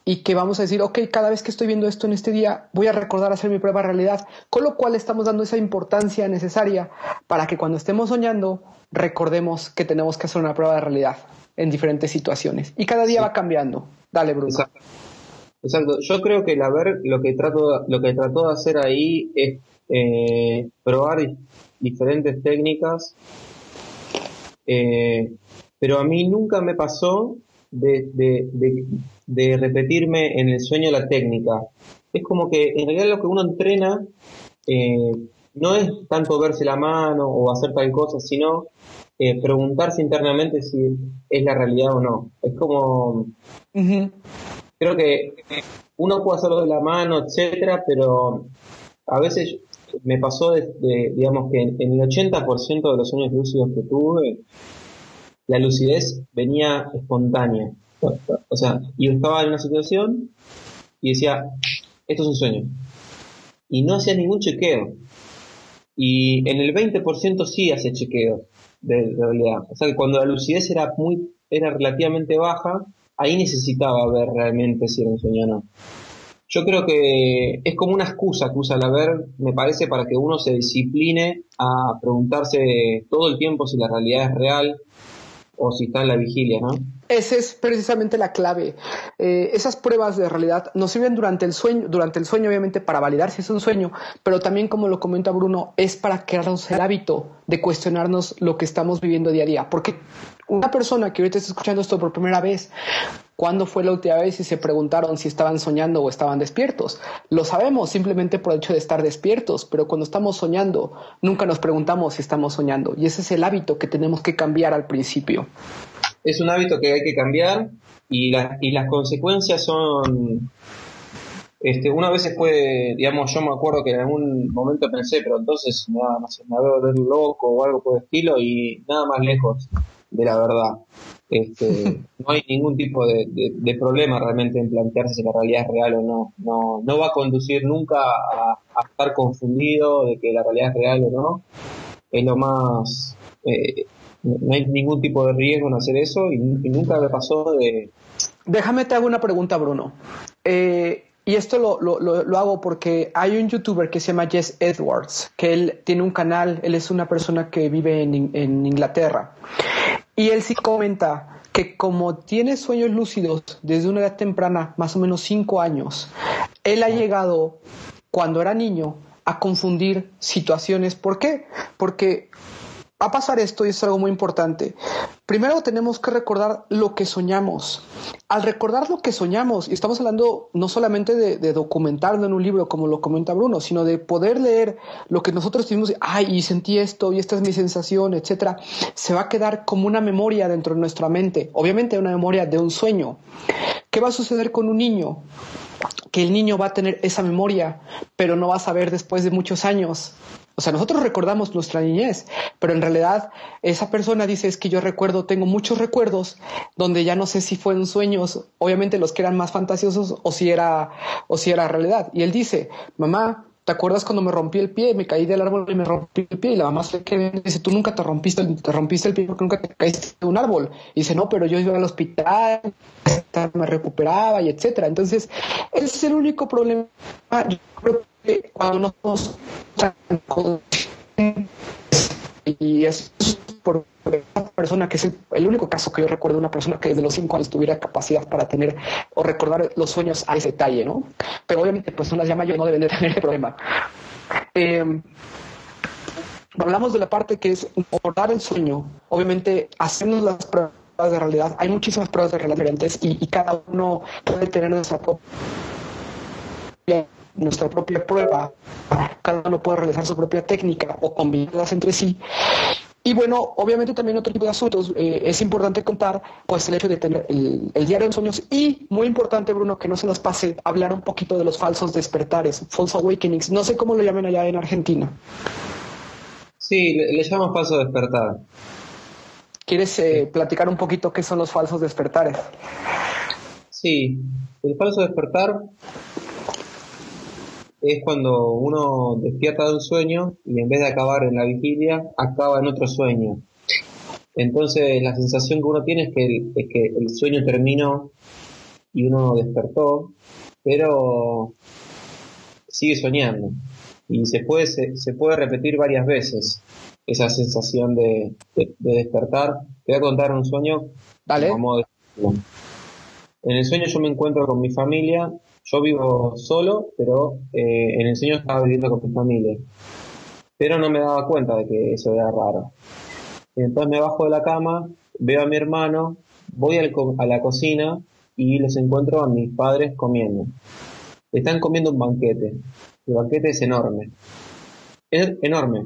y que vamos a decir, ok, cada vez que estoy viendo esto en este día, voy a recordar hacer mi prueba de realidad, con lo cual estamos dando esa importancia necesaria para que cuando estemos soñando, recordemos que tenemos que hacer una prueba de realidad en diferentes situaciones. Y cada día Sí, va cambiando. Dale, Bruno. exacto. Exacto. Yo creo que lo que trató de hacer ahí es probar diferentes técnicas, eh, pero a mí nunca me pasó de repetirme en el sueño la técnica. Es como que en realidad lo que uno entrena eh, no es tanto verse la mano o hacer tal cosa, sino preguntarse internamente si es la realidad o no. Es como, Uh-huh. creo que uno puede hacerlo de la mano, etcétera, pero a veces me pasó digamos que en el 80% de los sueños lúcidos que tuve, la lucidez venía espontánea. O sea, yo estaba en una situación y decía, esto es un sueño. Y no hacía ningún chequeo. Y en el 20% sí hace chequeo de realidad. O sea que cuando la lucidez era relativamente baja, ahí necesitaba ver realmente si era un sueño o no. Yo creo que es como una excusa que usa la ver, me parece, para que uno se discipline a preguntarse todo el tiempo si la realidad es real o si está en la vigilia, ¿no? Esa es precisamente la clave. Esas pruebas de realidad nos sirven durante el sueño obviamente para validar si es un sueño, pero también como lo comenta Bruno, es para crearnos el hábito de cuestionarnos lo que estamos viviendo día a día. Porque una persona que ahorita está escuchando esto por primera vez, ¿cuándo fue la última vez y se preguntaron si estaban soñando o estaban despiertos? Lo sabemos simplemente por el hecho de estar despiertos, pero cuando estamos soñando, nunca nos preguntamos si estamos soñando. Y ese es el hábito que tenemos que cambiar al principio. Es un hábito que hay que cambiar y las consecuencias son, una vez puede, digamos, yo me acuerdo que en algún momento pensé, pero entonces nada más me voy a volver loco o algo por el estilo y nada más lejos de la verdad. No hay ningún tipo de problema realmente en plantearse si la realidad es real o no. No va a conducir nunca a estar confundido de que la realidad es real o no. Es lo más, no hay ningún tipo de riesgo en hacer eso y nunca me pasó de... Déjame te hago una pregunta, Bruno. Y esto lo hago porque hay un youtuber que se llama Jess Edwards, que él tiene un canal, él es una persona que vive en Inglaterra. Y él sí comenta que como tiene sueños lúcidos desde una edad temprana, más o menos 5 años, él ha llegado, cuando era niño, a confundir situaciones. ¿Por qué? Porque va a pasar esto y es algo muy importante. Primero tenemos que recordar lo que soñamos. Al recordar lo que soñamos, y estamos hablando no solamente de documentarlo en un libro como lo comenta Bruno, sino de poder leer lo que nosotros tuvimos, ay, y sentí esto, y esta es mi sensación, etcétera, se va a quedar como una memoria dentro de nuestra mente. Obviamente una memoria de un sueño. ¿Qué va a suceder con un niño? Que el niño va a tener esa memoria, pero no va a saber después de muchos años. O sea, nosotros recordamos nuestra niñez, pero en realidad esa persona dice, es que yo recuerdo, tengo muchos recuerdos donde ya no sé si fueron sueños, obviamente los que eran más fantasiosos o si era realidad. Y él dice, mamá, ¿te acuerdas cuando me rompí el pie? Me caí del árbol y me rompí el pie. Y la mamá se que dice, tú nunca te rompiste el pie porque nunca te caíste de un árbol. Y dice, no, pero yo iba al hospital, me recuperaba y etcétera. Entonces, ese es el único problema. Yo creo que cuando nos y es por una persona que es el único caso que yo recuerdo de una persona que desde los 5 años tuviera capacidad para tener o recordar los sueños a ese detalle, ¿no? Pero obviamente pues son las llamas, yo no deben de tener el problema. Hablamos de la parte que es abordar el sueño, obviamente hacernos las pruebas de realidad. Hay muchísimas pruebas de realidad diferentes y cada uno puede tener nuestra propia prueba, cada uno puede realizar su propia técnica o combinarlas entre sí. Y bueno, obviamente también otro tipo de asuntos, es importante contar pues el hecho de tener el diario de sueños y muy importante, Bruno, que no se nos pase hablar un poquito de los falsos despertares, false awakenings, no sé cómo lo llaman allá en Argentina. Sí, le llaman falso despertar. ¿Quieres platicar un poquito qué son los falsos despertares? Sí, el falso despertar es cuando uno despierta de un sueño y en vez de acabar en la vigilia, acaba en otro sueño. Entonces la sensación que uno tiene es que el sueño terminó y uno despertó, pero sigue soñando. Y se puede repetir varias veces esa sensación de despertar. Te voy a contar un sueño. Dale. Como decirlo. En el sueño yo me encuentro con mi familia. Yo vivo solo, pero en el sueño estaba viviendo con mi familia. Pero no me daba cuenta de que eso era raro. Entonces me bajo de la cama, veo a mi hermano, voy a la cocina y los encuentro a mis padres comiendo. Están comiendo un banquete. El banquete es enorme. Es enorme.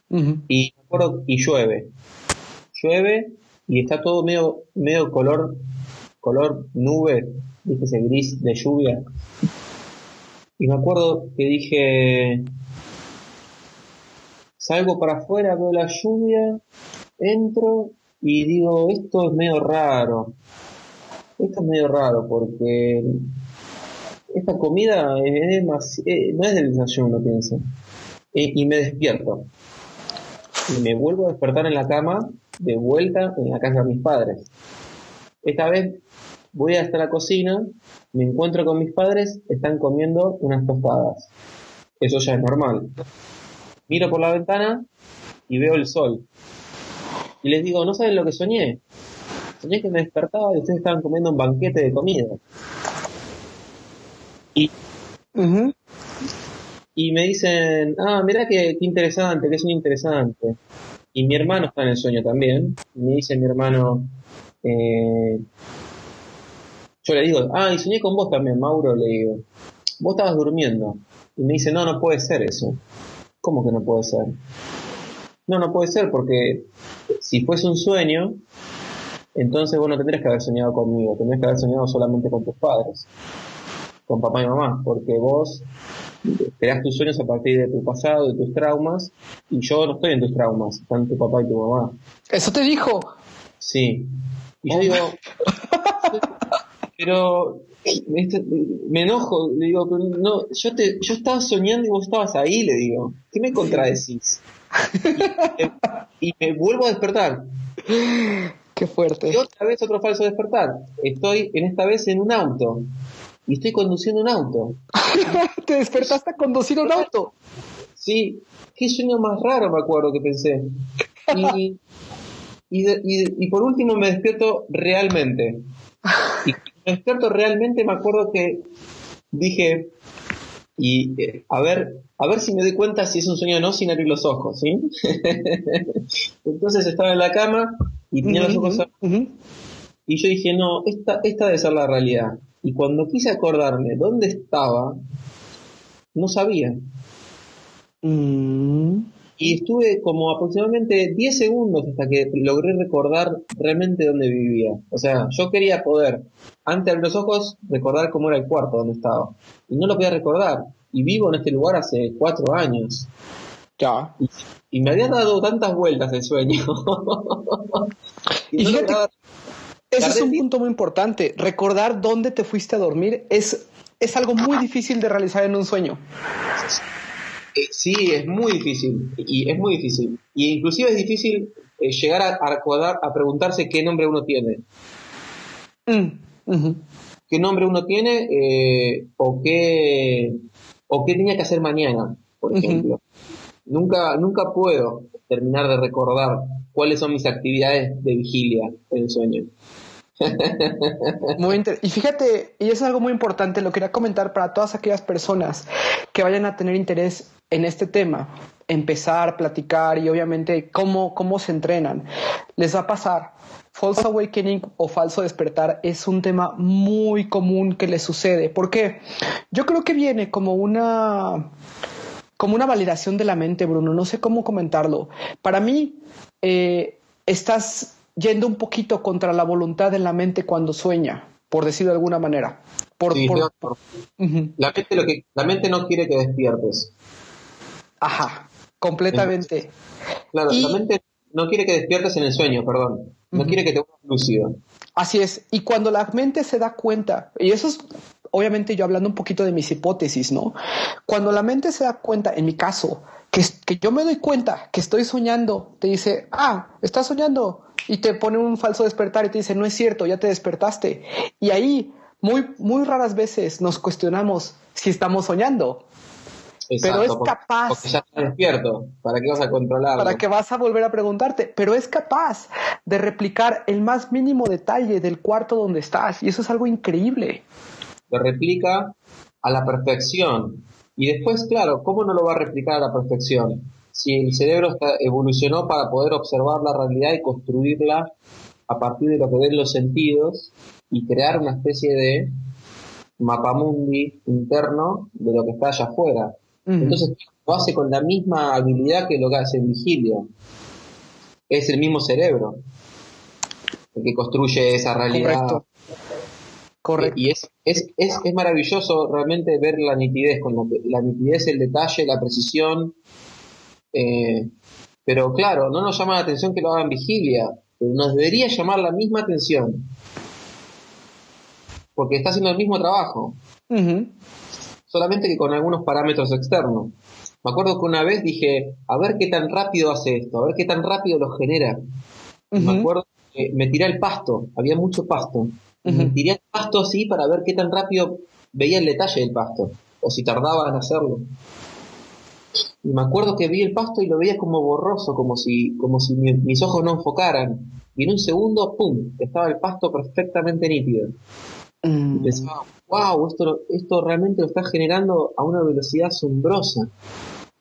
Uh-huh. Y me acuerdo, y llueve. Llueve y está todo medio color nube, ¿viste ese gris de lluvia? Y me acuerdo que dije, salgo para afuera, veo la lluvia, entro y digo, esto es medio raro. Esto es medio raro porque esta comida no es del desayuno, pienso. Y me despierto. Y me vuelvo a despertar en la cama, de vuelta en la casa de mis padres. Esta vez voy hasta la cocina, me encuentro con mis padres, están comiendo unas tostadas. Eso ya es normal. Miro por la ventana y veo el sol. Y les digo, ¿no saben lo que soñé? Soñé que me despertaba y ustedes estaban comiendo un banquete de comida. Y, uh-huh. y me dicen, mirá qué interesante, qué sueño interesante. Y mi hermano está en el sueño también. Y me dice mi hermano, yo le digo, y soñé con vos también, Mauro, le digo. Vos estabas durmiendo. Y me dice, no puede ser eso. ¿Cómo que no puede ser? No puede ser porque si fuese un sueño, entonces vos no tendrías que haber soñado conmigo, tendrías que haber soñado solamente con tus padres, con papá y mamá, porque vos creás tus sueños a partir de tu pasado, de tus traumas, y yo no estoy en tus traumas, están tu papá y tu mamá. ¿Eso te dijo? Sí. Y yo digo, pero me enojo, le digo, pero no, yo estaba soñando y vos estabas ahí, le digo, ¿qué me contradecís? Y me vuelvo a despertar. Qué fuerte. Y otra vez otro falso despertar. Estoy en esta vez en un auto. y estoy conduciendo un auto. Te despertaste a conducir un auto. Sí, qué sueño más raro me acuerdo que pensé. Y, y por último me despierto realmente. Y cuando me despierto realmente me acuerdo que dije, a ver si me doy cuenta si es un sueño o no sin abrir los ojos, ¿sí? Entonces estaba en la cama y tenía los ojos cerrados, y yo dije, no, esta debe ser la realidad. Y cuando quise acordarme dónde estaba, no sabía. Y estuve como aproximadamente 10 segundos hasta que logré recordar realmente dónde vivía. O sea, yo quería poder, antes de abrir los ojos, recordar cómo era el cuarto donde estaba. Y no lo podía recordar. Y vivo en este lugar hace 4 años. Ya. Y me había dado tantas vueltas el sueño. Y no fíjate, lograba. ese es un Tardé punto muy importante. Recordar dónde te fuiste a dormir es algo muy difícil de realizar en un sueño. Sí, es muy difícil, y es muy difícil. Y inclusive es difícil llegar a preguntarse qué nombre uno tiene. ¿Qué nombre uno tiene o qué tenía que hacer mañana, por ejemplo? Nunca puedo terminar de recordar cuáles son mis actividades de vigilia en el sueño. Y fíjate, y es algo muy importante, lo quería comentar para todas aquellas personas que vayan a tener interés en este tema, empezar, platicar y obviamente cómo se entrenan. Les va a pasar. False awakening o falso despertar es un tema muy común que les sucede. ¿Por qué? Yo creo que viene como una validación de la mente, Bruno. No sé cómo comentarlo. Para mí, estás yendo un poquito contra la voluntad de la mente cuando sueña, por decirlo de alguna manera. Sí, la mente no quiere que despiertes. Ajá, completamente. Claro, la mente no quiere que despiertes en el sueño, perdón. No quiere que te vuelvas lúcido. Así es. Y cuando la mente se da cuenta, y eso es obviamente yo hablando un poquito de mis hipótesis, ¿no? Cuando la mente se da cuenta, en mi caso, que yo me doy cuenta que estoy soñando, te dice, estás soñando, y te pone un falso despertar y te dice, no es cierto, ya te despertaste. Y ahí, muy raras veces nos cuestionamos si estamos soñando. Exacto, pero es capaz. Porque ya está despierto. ¿Para qué vas a controlarlo? Para que vas a volver a preguntarte, pero es capaz de replicar el más mínimo detalle del cuarto donde estás, y eso es algo increíble. Lo replica a la perfección. Y después, claro, ¿cómo no lo va a replicar a la perfección? Si el cerebro evolucionó para poder observar la realidad y construirla a partir de lo que ven los sentidos y crear una especie de mapamundi interno de lo que está allá afuera. Entonces lo hace con la misma habilidad que lo que hace en vigilia. Es el mismo cerebro el que construye esa realidad. Correcto. Y es maravilloso realmente ver la nitidez, la nitidez, el detalle, la precisión. Pero claro, no nos llama la atención que lo hagan vigilia, pero nos debería llamar la misma atención. Porque está haciendo el mismo trabajo. Solamente que con algunos parámetros externos. Me acuerdo que una vez dije, a ver qué tan rápido hace esto, a ver qué tan rápido lo genera. Me acuerdo que me tiré al pasto, había mucho pasto. Me tiré al pasto así para ver qué tan rápido veía el detalle del pasto, o si tardaba en hacerlo. Y me acuerdo que vi el pasto y lo veía como borroso, como si mis ojos no enfocaran. Y en un segundo, ¡pum!, estaba el pasto perfectamente nítido. Y pensaba, wow, esto realmente lo está generando a una velocidad asombrosa.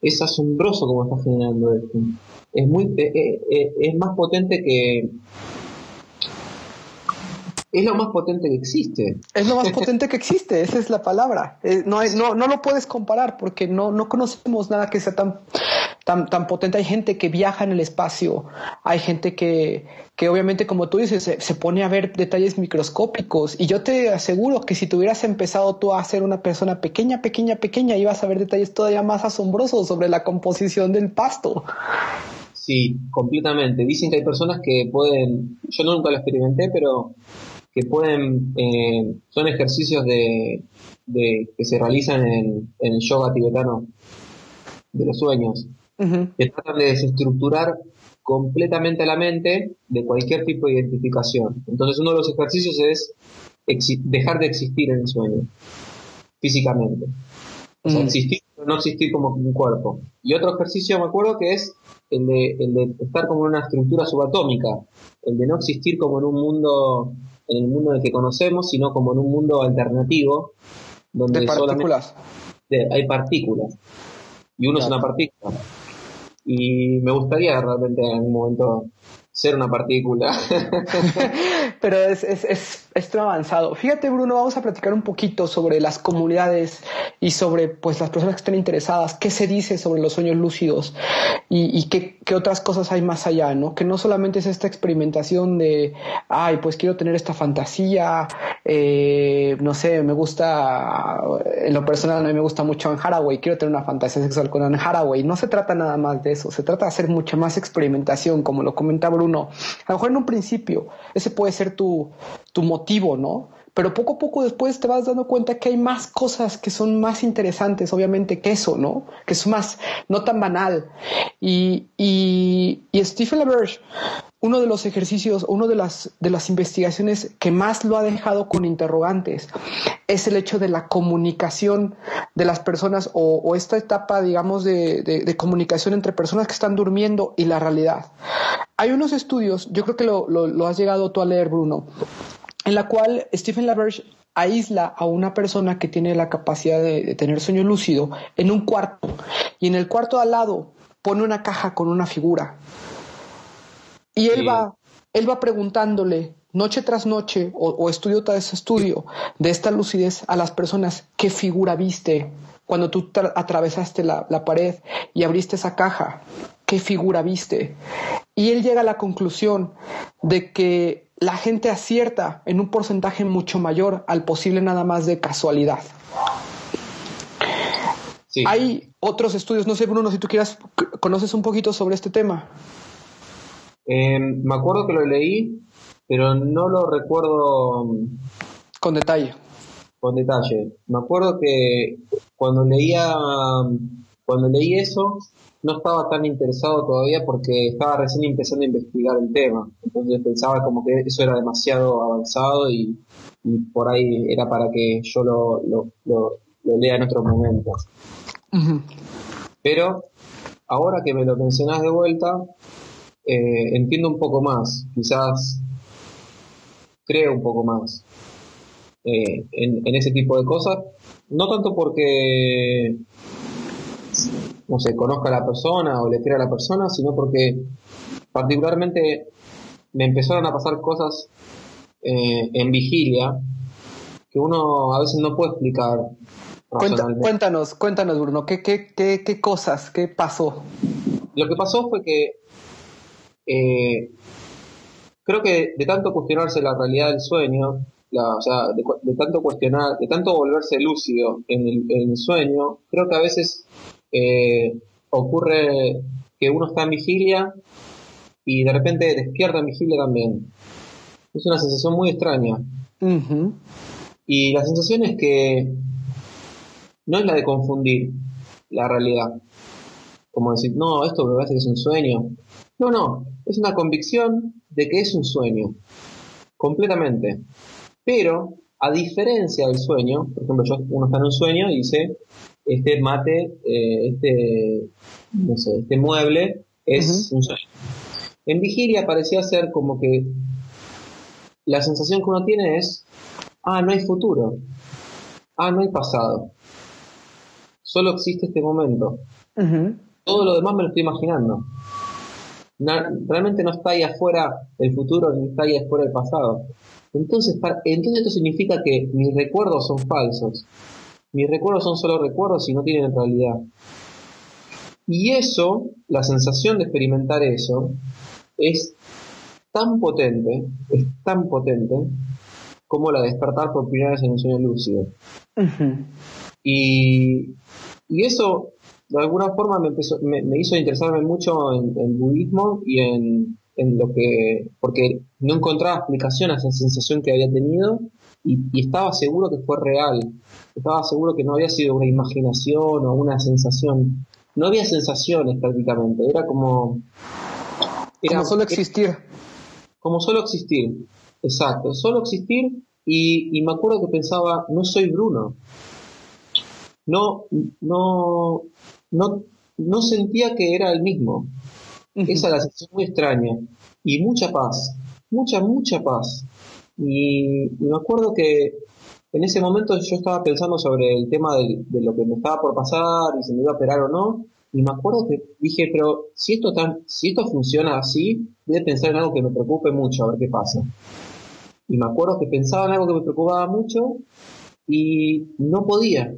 Es asombroso como está generando esto. Es más potente que... Es lo más potente que existe. Es lo más potente que existe, esa es la palabra. No lo puedes comparar porque no conocemos nada que sea tan potente. Hay gente que viaja en el espacio, hay gente que obviamente, como tú dices, se pone a ver detalles microscópicos, y yo te aseguro que si te hubieras empezado tú a ser una persona pequeña, ibas a ver detalles todavía más asombrosos sobre la composición del pasto. Sí, completamente. Dicen que hay personas que pueden, yo nunca lo experimenté, pero que pueden, son ejercicios que se realizan en el yoga tibetano de los sueños, que tratan de desestructurar completamente la mente de cualquier tipo de identificación. Entonces uno de los ejercicios es dejar de existir en el sueño, físicamente. O sea, existir, pero no existir como un cuerpo. Y otro ejercicio me acuerdo que es el de estar como en una estructura subatómica, el de no existir como en el mundo en el que conocemos, sino como en un mundo alternativo, donde De partículas. solamente hay partículas, y uno es Ya. una partícula. Y me gustaría realmente en algún momento ser una partícula. Pero es extra avanzado. Fíjate, Bruno, vamos a platicar un poquito sobre las comunidades y sobre pues las personas que estén interesadas, qué se dice sobre los sueños lúcidos y qué otras cosas hay más allá, ¿no? Que no solamente es esta experimentación de, ay, pues quiero tener esta fantasía, no sé, me gusta, en lo personal a mí me gusta mucho Anne Hathaway, quiero tener una fantasía sexual con Anne Hathaway. No se trata nada más de eso, se trata de hacer mucha más experimentación, como lo comenta Bruno. A lo mejor en un principio ese puede ser tu motivo, ¿no? Pero poco a poco después te vas dando cuenta que hay más cosas que son más interesantes, obviamente, que eso, ¿no? Que es más, no tan banal. Y Stephen LaBerge, uno de los ejercicios, una de las investigaciones que más lo ha dejado con interrogantes es el hecho de la comunicación de las personas o esta etapa, digamos, de comunicación entre personas que están durmiendo y la realidad. Hay unos estudios, yo creo que lo has llegado tú a leer, Bruno, en la cual Stephen LaBerge aísla a una persona que tiene la capacidad de tener sueño lúcido en un cuarto, y en el cuarto al lado pone una caja con una figura. Y Sí. él va preguntándole noche tras noche o estudio tras estudio de esta lucidez a las personas: ¿qué figura viste cuando tú atravesaste la pared y abriste esa caja? ¿Qué figura viste? Y él llega a la conclusión de que la gente acierta en un porcentaje mucho mayor al posible nada más de casualidad. Sí. Hay otros estudios, no sé, Bruno, si tú quieras, conoces un poquito sobre este tema. Me acuerdo que lo leí, pero no lo recuerdo Con detalle. con detalle. Me acuerdo que cuando leí eso, no estaba tan interesado todavía porque estaba recién empezando a investigar el tema. Entonces pensaba como que eso era demasiado avanzado y por ahí era para que yo lo lea en otro momento. Uh-huh. Pero ahora que me lo mencionás de vuelta, entiendo un poco más, quizás creo un poco más en ese tipo de cosas, no tanto porque, no sé, conozca a la persona o le crea a la persona, sino porque particularmente me empezaron a pasar cosas en vigilia que uno a veces no puede explicar racionalmente. Cuéntanos, Bruno, ¿qué cosas, qué pasó? Lo que pasó fue que eh, creo que de tanto cuestionarse la realidad del sueño, o sea, de tanto cuestionar, de tanto volverse lúcido en el sueño, creo que a veces ocurre que uno está en vigilia y de repente despierta en vigilia también. Es una sensación muy extraña. Uh-huh. Y la sensación es que no es la de confundir la realidad, como decir, no, esto me parece que es un sueño. No, es una convicción de que es un sueño, completamente. Pero, a diferencia del sueño, por ejemplo, uno está en un sueño y dice, este mate, no sé, este mueble es un sueño. En vigilia parecía ser como que la sensación que uno tiene es, no hay futuro, no hay pasado, solo existe este momento. Uh-huh. Todo lo demás me lo estoy imaginando. Realmente no está ahí afuera el futuro ni está ahí afuera el pasado. Entonces esto significa que mis recuerdos son falsos. Mis recuerdos son solo recuerdos y no tienen realidad. Y eso, la sensación de experimentar eso, es tan potente como la de despertar por primera vez en un sueño lúcido. Uh-huh. Y eso de alguna forma me hizo interesarme mucho en budismo y en lo que, porque no encontraba explicación a esa sensación que había tenido y estaba seguro que fue real, estaba seguro que no había sido una imaginación o una sensación, no había sensaciones prácticamente, era como solo existir. como solo existir, exacto, solo existir Y me acuerdo que pensaba, no soy Bruno. No, no, no, no sentía que era el mismo. Esa Ujú. era la sensación muy extraña. Y mucha paz, mucha paz. Y me acuerdo que en ese momento yo estaba pensando sobre el tema de lo que me estaba por pasar y si me iba a operar o no. Y me acuerdo que dije, pero si esto funciona así, voy a pensar en algo que me preocupe mucho, a ver qué pasa. Y me acuerdo que pensaba en algo que me preocupaba mucho y no podía.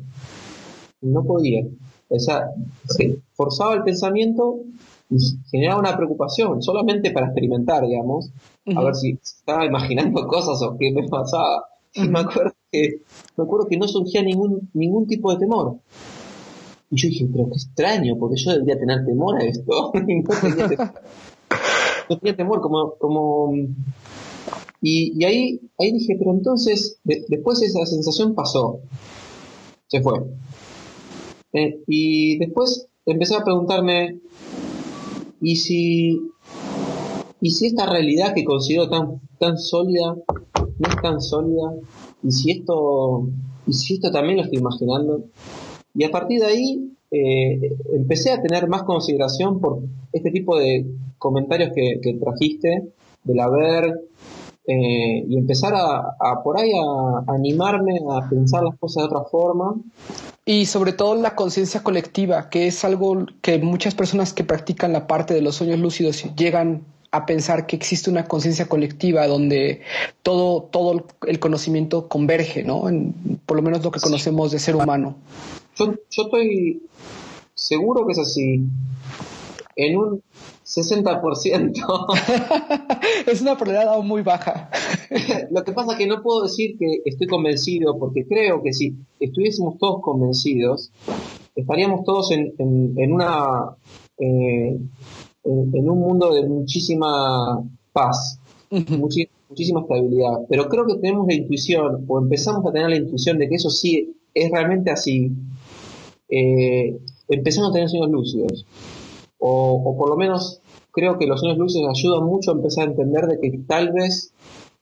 O sea, forzaba el pensamiento y generaba una preocupación, solamente para experimentar, digamos, a ver Ujú. si estaba imaginando cosas o qué me pasaba. Y Ujú. me acuerdo que no surgía ningún tipo de temor. Y yo dije, pero qué extraño, porque yo debería tener temor a esto. Y no tenía temor, y ahí dije, pero entonces, después esa sensación pasó, se fue. Y después empecé a preguntarme, ¿y si, ¿y si esta realidad que considero tan sólida no es tan sólida? ¿Y y si esto también lo estoy imaginando? Y a partir de ahí empecé a tener más consideración por este tipo de comentarios que trajiste, del haber, y empezar a por ahí a animarme a pensar las cosas de otra forma. Y sobre todo la conciencia colectiva, que es algo que muchas personas que practican la parte de los sueños lúcidos llegan a pensar que existe una conciencia colectiva donde todo el conocimiento converge, ¿no? Por lo menos lo que Sí, conocemos de ser humano. yo estoy seguro que es así, en un 60%. Es una probabilidad aún muy baja. Lo que pasa es que no puedo decir que estoy convencido, porque creo que si estuviésemos todos convencidos, estaríamos todos en una eh, en un mundo de muchísima paz, muchísima estabilidad. Pero creo que tenemos la intuición, o empezamos a tener la intuición de que eso sí es realmente así, empezando a tener sueños lúcidos. O por lo menos creo que los sueños lúcidos ayudan mucho a empezar a entender de que tal vez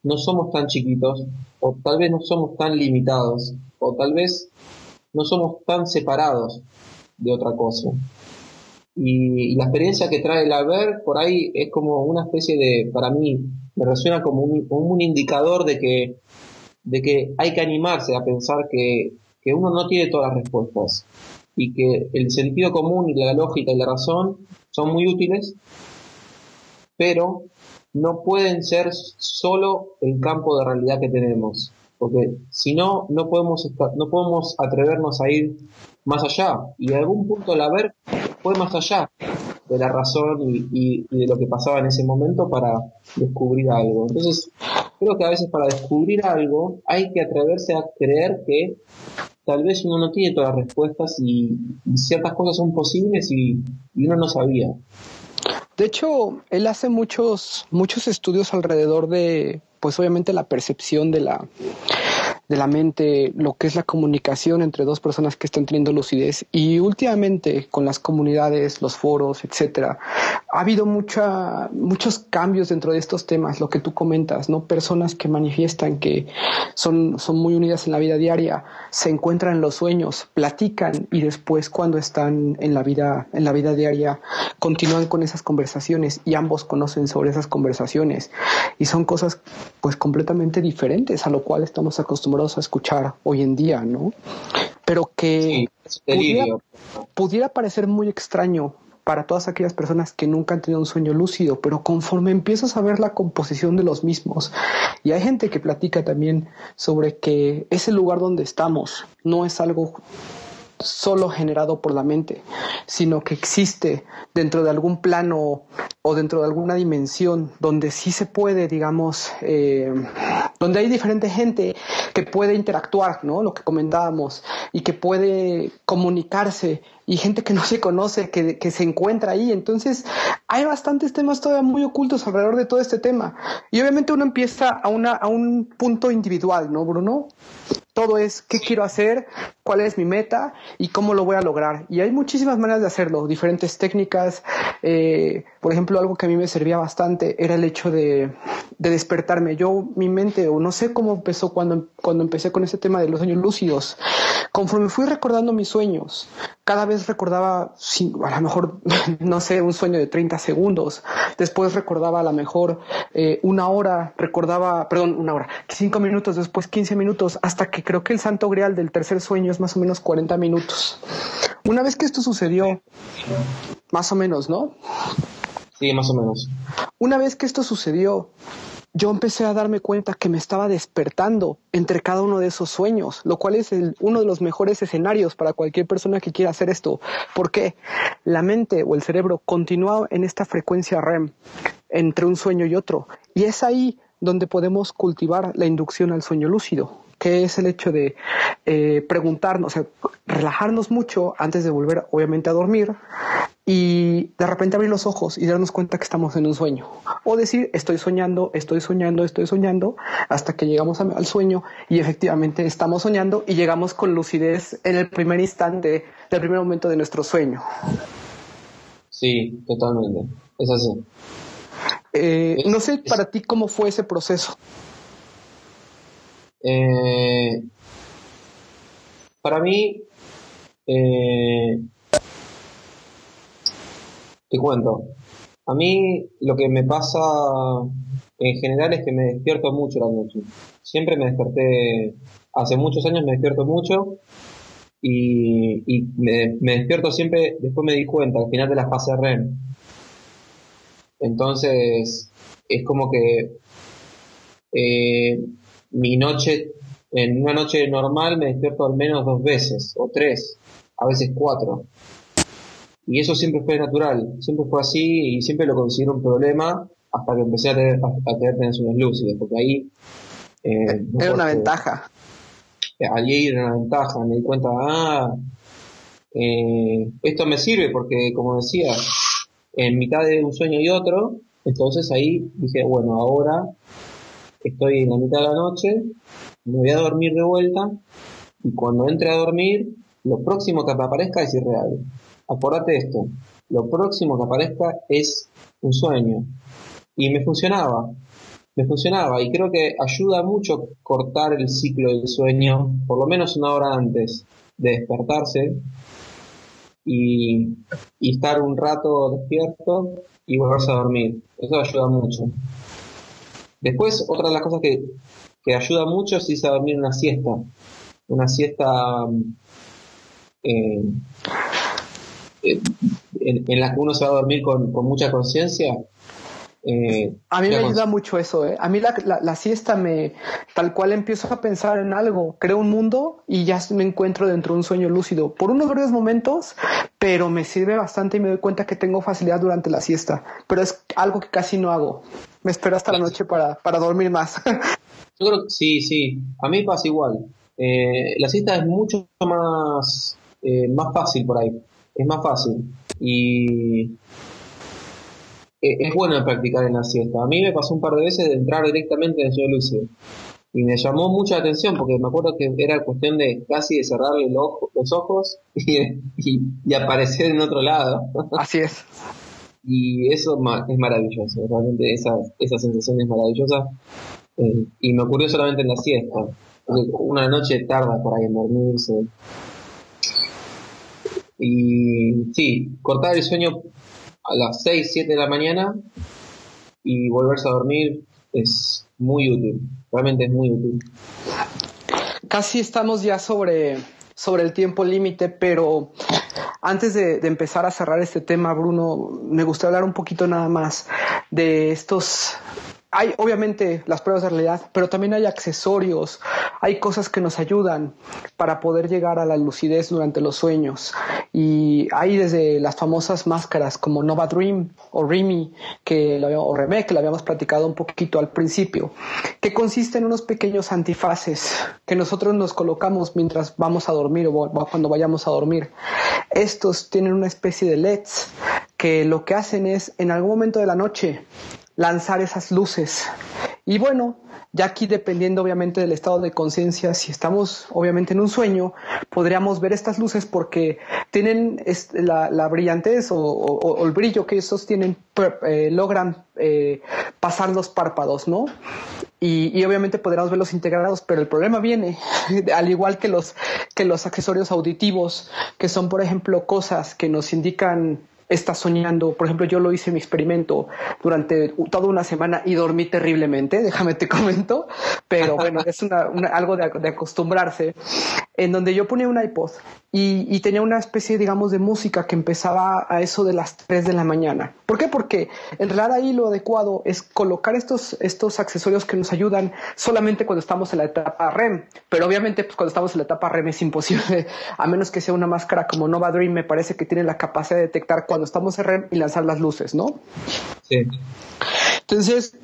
no somos tan chiquitos, o tal vez no somos tan limitados, o tal vez no somos tan separados de otra cosa. Y la experiencia que trae el haber por ahí es como una especie de, para mí, me resuena como un indicador de que hay que animarse a pensar que uno no tiene todas las respuestas y que el sentido común y la lógica y la razón son muy útiles, pero no pueden ser solo el campo de realidad que tenemos, porque si no, no podemos atrevernos a ir más allá, y en algún punto el haber fue más allá de la razón y de lo que pasaba en ese momento para descubrir algo. Entonces, creo que a veces para descubrir algo hay que atreverse a creer que tal vez uno no tiene todas las respuestas y ciertas cosas son posibles y uno no sabía. De hecho, él hace muchos estudios alrededor de, pues obviamente la percepción de la mente, lo que es la comunicación entre dos personas que están teniendo lucidez. Y últimamente con las comunidades, los foros, etcétera, ha habido muchos cambios dentro de estos temas, lo que tú comentas, ¿no? Personas que manifiestan que son muy unidas en la vida diaria, se encuentran en los sueños, platican y después cuando están en la vida diaria, continúan con esas conversaciones y ambos conocen sobre esas conversaciones. Y son cosas pues completamente diferentes a lo cual estamos acostumbrados a escuchar hoy en día, ¿no? Pero que Sí, es un pudiera, delirio. pudiera parecer muy extraño para todas aquellas personas que nunca han tenido un sueño lúcido, pero conforme empiezas a ver la composición de los mismos, y hay gente que platica también sobre que ese lugar donde estamos no es algo solo generado por la mente, sino que existe dentro de algún plano o dentro de alguna dimensión donde sí se puede, digamos, donde hay diferente gente que puede interactuar, ¿no? Lo que comentábamos, y que puede comunicarse, y gente que no se conoce, que se encuentra ahí. Entonces, hay bastantes temas todavía muy ocultos alrededor de todo este tema. Y obviamente uno empieza a un punto individual, ¿no, Bruno? Todo es qué quiero hacer, cuál es mi meta y cómo lo voy a lograr. Y hay muchísimas maneras de hacerlo, diferentes técnicas. Por ejemplo, algo que a mí me servía bastante era el hecho de despertarme. Mi mente o no sé cómo empezó cuando empecé con ese tema de los sueños lúcidos. Conforme fui recordando mis sueños, cada vez recordaba, a lo mejor, no sé, un sueño de 30 segundos. Después recordaba a lo mejor una hora, una hora, 5 minutos, después 15 minutos, hasta que creo que el santo grial del tercer sueño es más o menos 40 minutos. Una vez que esto sucedió, más o menos, ¿no? Sí, más o menos. Una vez que esto sucedió, yo empecé a darme cuenta que me estaba despertando entre cada uno de esos sueños, lo cual es uno de los mejores escenarios para cualquier persona que quiera hacer esto. ¿Por qué? La mente o el cerebro continúa en esta frecuencia REM entre un sueño y otro. Y es ahí donde podemos cultivar la inducción al sueño lúcido, que es el hecho de preguntarnos, o sea, relajarnos mucho antes de volver, obviamente, a dormir, y de repente abrir los ojos y darnos cuenta que estamos en un sueño. O decir, estoy soñando, hasta que llegamos al sueño y efectivamente estamos soñando y llegamos con lucidez en el primer instante, del primer momento de nuestro sueño. Sí, totalmente. Es así. No sé para ti cómo fue ese proceso. Para mí, te cuento. A mí lo que me pasa en general es que me despierto mucho la noche. Siempre me desperté, hace muchos años me despierto mucho y me despierto siempre, después me di cuenta, al final de la fase REM. Entonces, es como que mi noche, en una noche normal me despierto al menos 2 veces, o 3, a veces 4. Y eso siempre fue natural, siempre fue así y siempre lo considero un problema hasta que empecé a tener sueños lúcidos, porque ahí era una ventaja. Allí era una ventaja, me di cuenta, esto me sirve porque, como decía, en mitad de un sueño y otro, entonces ahí dije, bueno, ahora estoy en la mitad de la noche, me voy a dormir de vuelta y cuando entre a dormir, lo próximo que me aparezca es irreal. Acordate esto, lo próximo que aparezca es un sueño. Y me funcionaba y creo que ayuda mucho cortar el ciclo del sueño, por lo menos una hora antes de despertarse y estar un rato despierto y volverse a dormir. Eso ayuda mucho. Después, otra de las cosas que ayuda mucho es irse a dormir una siesta. Una siesta en la que uno se va a dormir con mucha conciencia. A mí me ayuda mucho eso, ¿eh? A mí la siesta tal cual empiezo a pensar en algo, creo un mundo y ya me encuentro dentro de un sueño lúcido por unos breves momentos, pero me sirve bastante y me doy cuenta que tengo facilidad durante la siesta, pero es algo que casi no hago. Me espero hasta la noche para dormir más. Yo creo que sí, a mí pasa igual. La siesta es mucho más fácil por ahí, es más fácil y es bueno practicar en la siesta. A mí me pasó un par de veces de entrar directamente en el sueño lúcido y me llamó mucha atención porque me acuerdo que era cuestión de casi de cerrarle los ojos y aparecer en otro lado. Así es. Y eso es maravilloso, realmente esa sensación es maravillosa. Y me ocurrió solamente en la siesta, porque una noche tarda por ahí en dormirse. Y sí, cortar el sueño a las 6, 7 de la mañana y volverse a dormir es muy útil, realmente es muy útil. Casi estamos ya sobre el tiempo límite, pero antes de empezar a cerrar este tema, Bruno, me gustaría hablar un poquito nada más de estos. Hay obviamente las pruebas de realidad, pero también hay accesorios, hay cosas que nos ayudan para poder llegar a la lucidez durante los sueños. Y hay desde las famosas máscaras como Nova Dream o Remy, o Remé, que lo habíamos platicado un poquito al principio, que consiste en unos pequeños antifaces que nosotros nos colocamos mientras vamos a dormir o cuando vayamos a dormir. Estos tienen una especie de LEDs que lo que hacen es, en algún momento de la noche, lanzar esas luces. Y bueno, ya aquí dependiendo obviamente del estado de conciencia, si estamos obviamente en un sueño, podríamos ver estas luces porque tienen la brillantez o el brillo que estos tienen, logran pasar los párpados, ¿no? y obviamente podremos verlos integrados, pero el problema viene, al igual que los accesorios auditivos, que son, por ejemplo, cosas que nos indican estás soñando. Por ejemplo, yo lo hice mi experimento durante toda una semana y dormí terriblemente, déjame te comento, pero bueno, es algo de acostumbrarse, en donde yo ponía un iPod y tenía una especie, digamos, de música que empezaba a eso de las 3 de la mañana. ¿Por qué? Porque en realidad ahí lo adecuado es colocar estos accesorios que nos ayudan solamente cuando estamos en la etapa REM, pero obviamente pues cuando estamos en la etapa REM es imposible, a menos que sea una máscara como Nova Dream, me parece que tiene la capacidad de detectar cuando estamos en REM y lanzar las luces, ¿no? Sí. Entonces,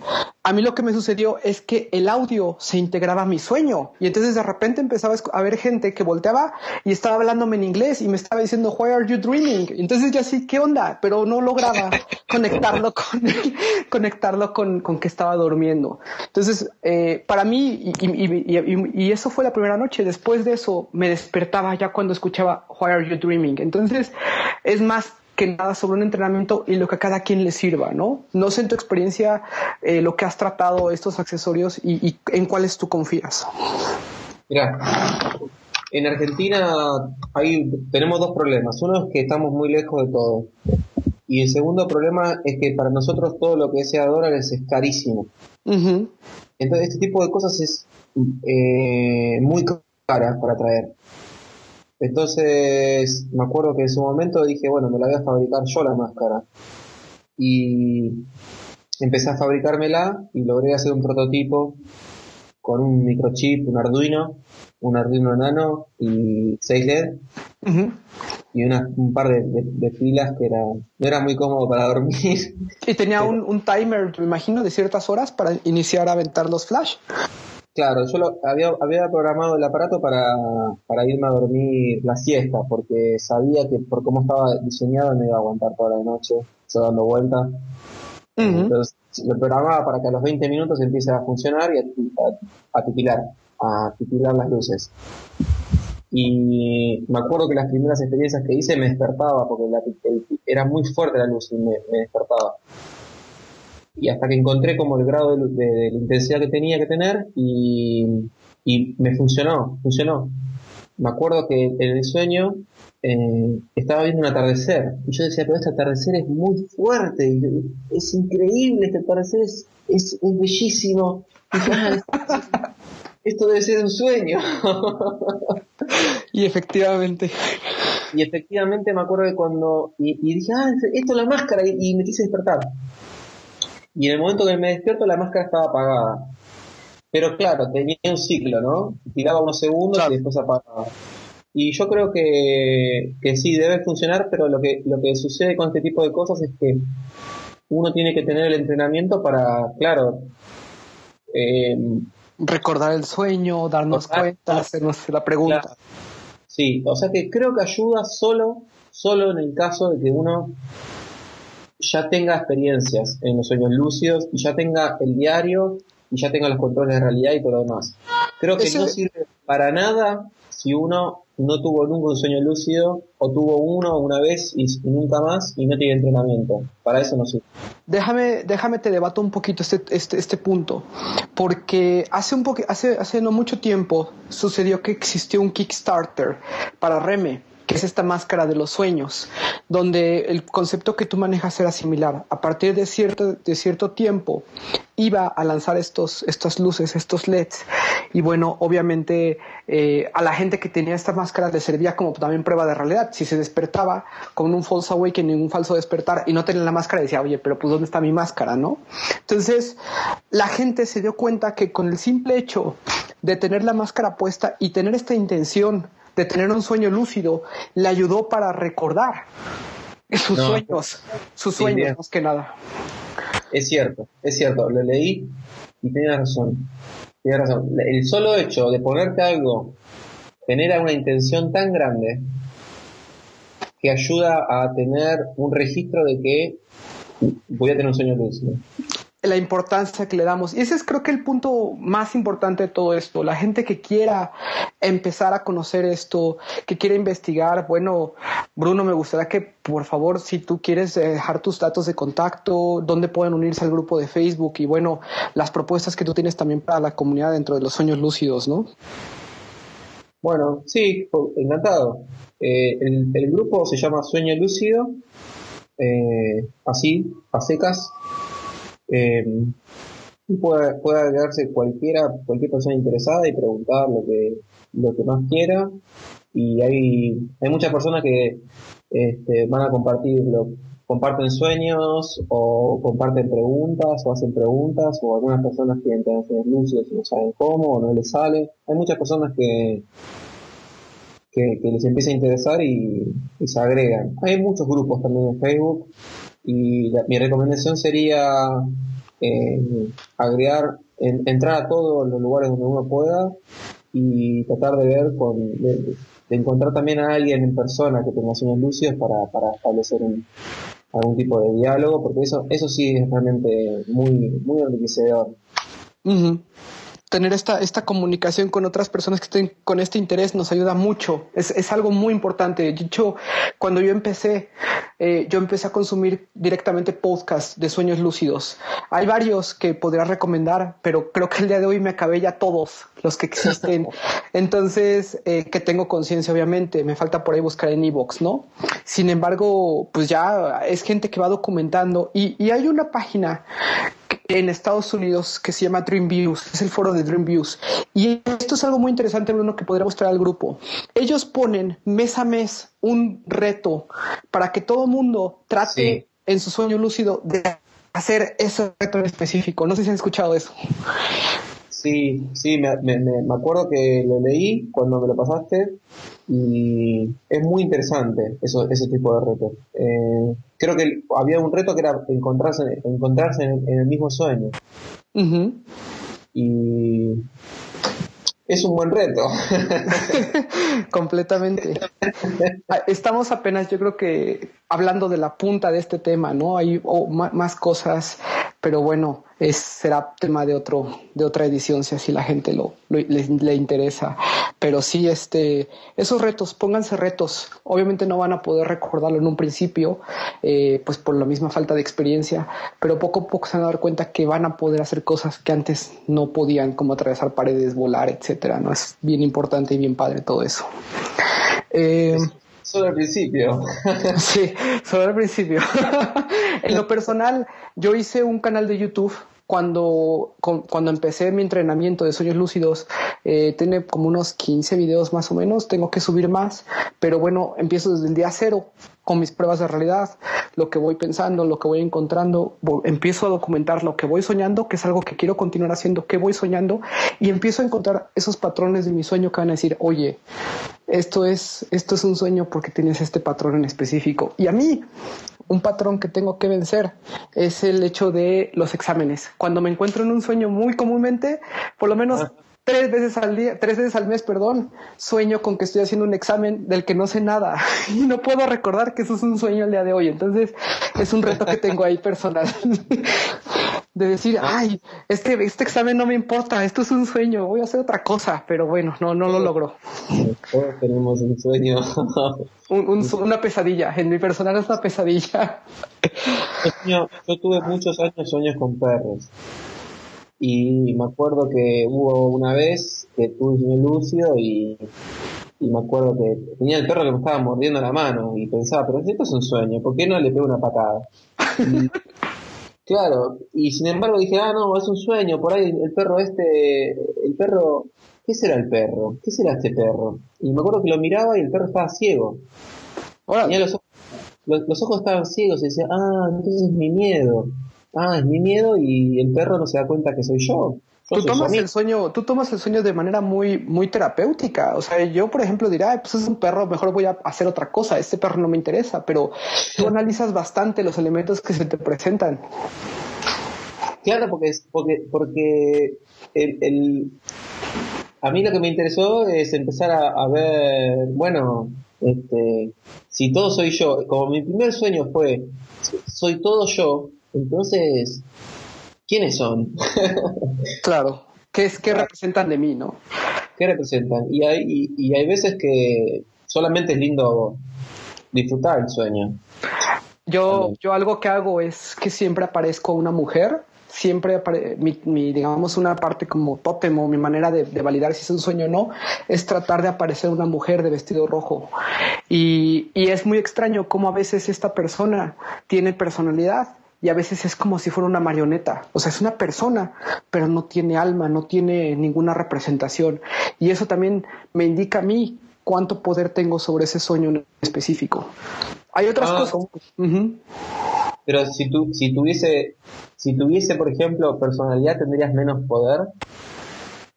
a mí lo que me sucedió es que el audio se integraba a mi sueño y entonces de repente empezaba a ver gente que volteaba y estaba hablándome en inglés y me estaba diciendo, "Why are you dreaming?" Entonces yo así, ¿qué onda? Pero no lograba conectarlo con que estaba durmiendo. Entonces, para mí, y eso fue la primera noche. Después de eso me despertaba ya cuando escuchaba "Why are you dreaming?" Entonces, es más que nada sobre un entrenamiento y lo que a cada quien le sirva, ¿no? No sé en tu experiencia lo que has tratado estos accesorios y en cuáles tú confías. Mira, en Argentina tenemos dos problemas. Uno es que estamos muy lejos de todo. Y el segundo problema es que para nosotros todo lo que sea dólares es carísimo. Uh-huh. Entonces este tipo de cosas es muy cara para traer. Entonces me acuerdo que en su momento dije, bueno, me la voy a fabricar yo la máscara. Y empecé a fabricármela y logré hacer un prototipo con un microchip, un Arduino Nano y 6 LED. Uh-huh. Y un par de pilas que no era muy cómodo para dormir. Y tenía un timer, me imagino, de ciertas horas para iniciar a aventar los flash. Claro, yo había programado el aparato para irme a dormir la siesta, porque sabía que por cómo estaba diseñado no iba a aguantar toda la noche, yo dando vueltas. Uh-huh. Entonces lo programaba para que a los 20 minutos empiece a funcionar y a titilar las luces. Y me acuerdo que las primeras experiencias que hice me despertaba, porque era muy fuerte la luz y me despertaba. Y hasta que encontré como el grado de la intensidad que tenía que tener y me funcionó. Me acuerdo que en el sueño estaba viendo un atardecer y yo decía, pero este atardecer es muy fuerte, es increíble, este atardecer es bellísimo. Esto debe ser un sueño. Y efectivamente me acuerdo que cuando y dije, esto es la máscara, y me quise despertar. Y en el momento que me despierto la máscara estaba apagada. Pero claro, tenía un ciclo, ¿no? Tiraba unos segundos, claro, y después apagaba. Y yo creo que sí, debe funcionar, pero lo que sucede con este tipo de cosas es que uno tiene que tener el entrenamiento para, claro, recordar el sueño, darnos cuenta, hacernos la pregunta. Claro. Sí, o sea que creo que ayuda solo en el caso de que uno ya tenga experiencias en los sueños lúcidos y ya tenga el diario y ya tenga los controles de realidad y todo lo demás. Creo que no sirve para nada si uno no tuvo nunca un sueño lúcido o tuvo uno una vez y nunca más y no tiene entrenamiento. Para eso no sirve. Déjame te debato un poquito este punto, porque hace no mucho tiempo sucedió que existió un Kickstarter para Reme, que es esta máscara de los sueños, donde el concepto que tú manejas era similar. A partir de cierto tiempo iba a lanzar estas luces, estos LEDs, y bueno, obviamente a la gente que tenía esta máscara le servía como también prueba de realidad. Si se despertaba con un false awakening, un falso despertar, y no tenía la máscara, decía, oye, pero pues ¿dónde está mi máscara, no? Entonces la gente se dio cuenta que con el simple hecho de tener la máscara puesta y tener esta intención de tener un sueño lúcido, le ayudó para recordar sus sueños más que nada. Es cierto, lo leí y tenía razón. El solo hecho de ponerte algo genera una intención tan grande que ayuda a tener un registro de que voy a tener un sueño lúcido. la importancia que le damos. Y ese es creo que el punto más importante de todo esto. La gente que quiera empezar a conocer esto, que quiera investigar, bueno, Bruno, me gustaría que por favor, si tú quieres dejar tus datos de contacto, dónde pueden unirse al grupo de Facebook y bueno, las propuestas que tú tienes también para la comunidad dentro de los sueños lúcidos, ¿no? Bueno, sí, encantado. El grupo se llama Sueño Lúcido, así, a secas. Eh, y puede agregarse cualquier persona interesada y preguntar lo que más quiera. Y hay muchas personas que van a comparten sueños o comparten preguntas o hacen preguntas, o algunas personas quieren tener sueños lúcidos y no saben cómo o no les sale. Hay muchas personas que les empieza a interesar y se agregan. Hay muchos grupos también en Facebook y mi recomendación sería entrar a todos los lugares donde uno pueda y tratar de ver de encontrar también a alguien en persona que tenga sueños lúcidos para establecer algún tipo de diálogo, porque eso sí es realmente muy, muy enriquecedor. Uh-huh. Tener esta comunicación con otras personas que estén con este interés nos ayuda mucho. Es algo muy importante. De hecho, cuando yo empecé a consumir directamente podcasts de sueños lúcidos. Hay varios que podría recomendar, pero creo que el día de hoy me acabé ya todos los que existen. Entonces, que tengo conciencia, obviamente. Me falta por ahí buscar en iVoox, ¿no? Sin embargo, pues ya es gente que va documentando. Y hay una página en Estados Unidos que se llama Dream Views, es el foro de Dream Views. Y esto es algo muy interesante, Bruno, que podría mostrar al grupo. Ellos ponen mes a mes un reto para que todo mundo trate en su sueño lúcido de hacer ese reto en específico. No sé si han escuchado eso. Sí, me acuerdo que lo leí cuando me lo pasaste y es muy interesante ese tipo de retos. Creo que había un reto que era encontrarse en el mismo sueño. Uh-huh. Y es un buen reto. Completamente. Estamos apenas, yo creo que hablando de la punta de este tema, ¿no? Hay más cosas, pero bueno, será tema de otra edición si así la gente le interesa. Pero sí, esos retos, pónganse retos. Obviamente no van a poder recordarlo en un principio, pues por la misma falta de experiencia, pero poco a poco se van a dar cuenta que van a poder hacer cosas que antes no podían, como atravesar paredes, volar, etcétera, ¿no? Es bien importante y bien padre todo eso. Solo al principio. Sí, solo al principio. En lo personal, yo hice un canal de YouTube cuando empecé mi entrenamiento de sueños lúcidos. Tiene como unos 15 videos más o menos, tengo que subir más, pero bueno, empiezo desde el día cero con mis pruebas de realidad, lo que voy pensando, lo que voy encontrando, empiezo a documentar lo que voy soñando, que es algo que quiero continuar haciendo, que voy soñando, y empiezo a encontrar esos patrones de mi sueño que van a decir, oye, esto es un sueño porque tienes este patrón en específico. Y a mí, un patrón que tengo que vencer es el hecho de los exámenes. Cuando me encuentro en un sueño muy comúnmente, por lo menos 3 veces al mes, sueño con que estoy haciendo un examen del que no sé nada y no puedo recordar que eso es un sueño el día de hoy. Entonces es un reto que tengo ahí personal de decir, ay, este examen no me importa, esto es un sueño, voy a hacer otra cosa, pero bueno, no lo logro. Todos tenemos un sueño. Una pesadilla, en mi personal es una pesadilla. Yo tuve muchos años sueños con perros. Y me acuerdo que hubo una vez que tuve un sueño lúcido y me acuerdo que tenía el perro que me estaba mordiendo la mano y pensaba, pero si esto es un sueño, ¿por qué no le pego una patada? Y, claro, y sin embargo dije, no, es un sueño, por ahí el perro, ¿qué será el perro? ¿Qué será este perro? Y me acuerdo que lo miraba y el perro estaba ciego. Tenía los ojos estaban ciegos y decía, entonces es mi miedo. Es mi miedo y el perro no se da cuenta que soy yo. Tú tomas el sueño de manera muy, muy terapéutica. O sea, yo, por ejemplo, diría, pues es un perro, mejor voy a hacer otra cosa. Este perro no me interesa, pero tú analizas bastante los elementos que se te presentan. Claro, porque a mí lo que me interesó es empezar a ver, bueno, si todo soy yo, como mi primer sueño fue, soy todo yo, entonces, ¿quiénes son? Claro. ¿Qué Claro, representan de mí, no? ¿qué representan? Y hay veces que solamente es lindo disfrutar el sueño también. Yo algo que hago es que siempre aparezco una mujer, siempre digamos, una parte como tótem o mi manera de validar si es un sueño o no, es tratar de aparecer una mujer de vestido rojo. Y es muy extraño cómo a veces esta persona tiene personalidad y a veces es como si fuera una marioneta. O sea, es una persona, pero no tiene alma, no tiene ninguna representación. Y eso también me indica a mí cuánto poder tengo sobre ese sueño en específico. Hay otras Ah, cosas. Uh-huh. pero si tuviese, por ejemplo, personalidad, tendrías menos poder.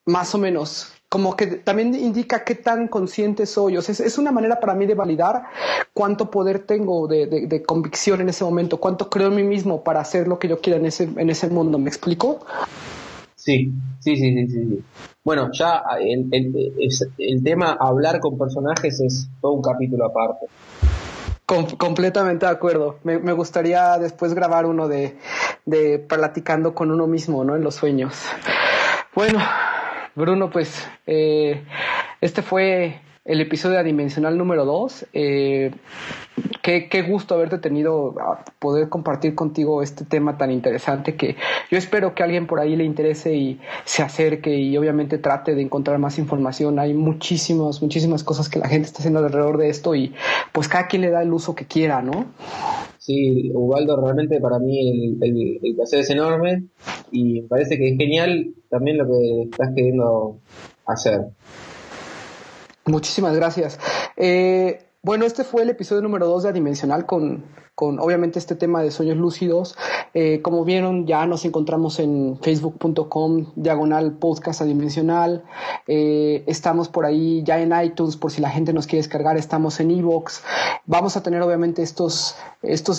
Más o menos. Como que también indica qué tan consciente soy. O sea, es una manera para mí de validar cuánto poder tengo de convicción en ese momento, cuánto creo en mí mismo para hacer lo que yo quiera en ese mundo. ¿Me explico? Sí, sí. Bueno, ya el tema hablar con personajes es todo un capítulo aparte. Completamente de acuerdo. Me gustaría después grabar uno de platicando con uno mismo, ¿no? En los sueños. Bueno, Bruno, pues este fue el episodio adimensional número 2. Qué gusto haberte tenido a poder compartir contigo este tema tan interesante que yo espero que a alguien por ahí le interese y se acerque y obviamente trate de encontrar más información. Hay muchísimas cosas que la gente está haciendo alrededor de esto y pues cada quien le da el uso que quiera, ¿no? Sí, Ubaldo, realmente para mí el placer es enorme y me parece que es genial también lo que estás queriendo hacer. Muchísimas gracias. Bueno, este fue el episodio número 2 de Adimensional con obviamente este tema de sueños lúcidos. Como vieron, ya nos encontramos en facebook.com/podcast adimensional. Estamos por ahí ya en iTunes por si la gente nos quiere descargar. Estamos en iVoox. Vamos a tener obviamente estos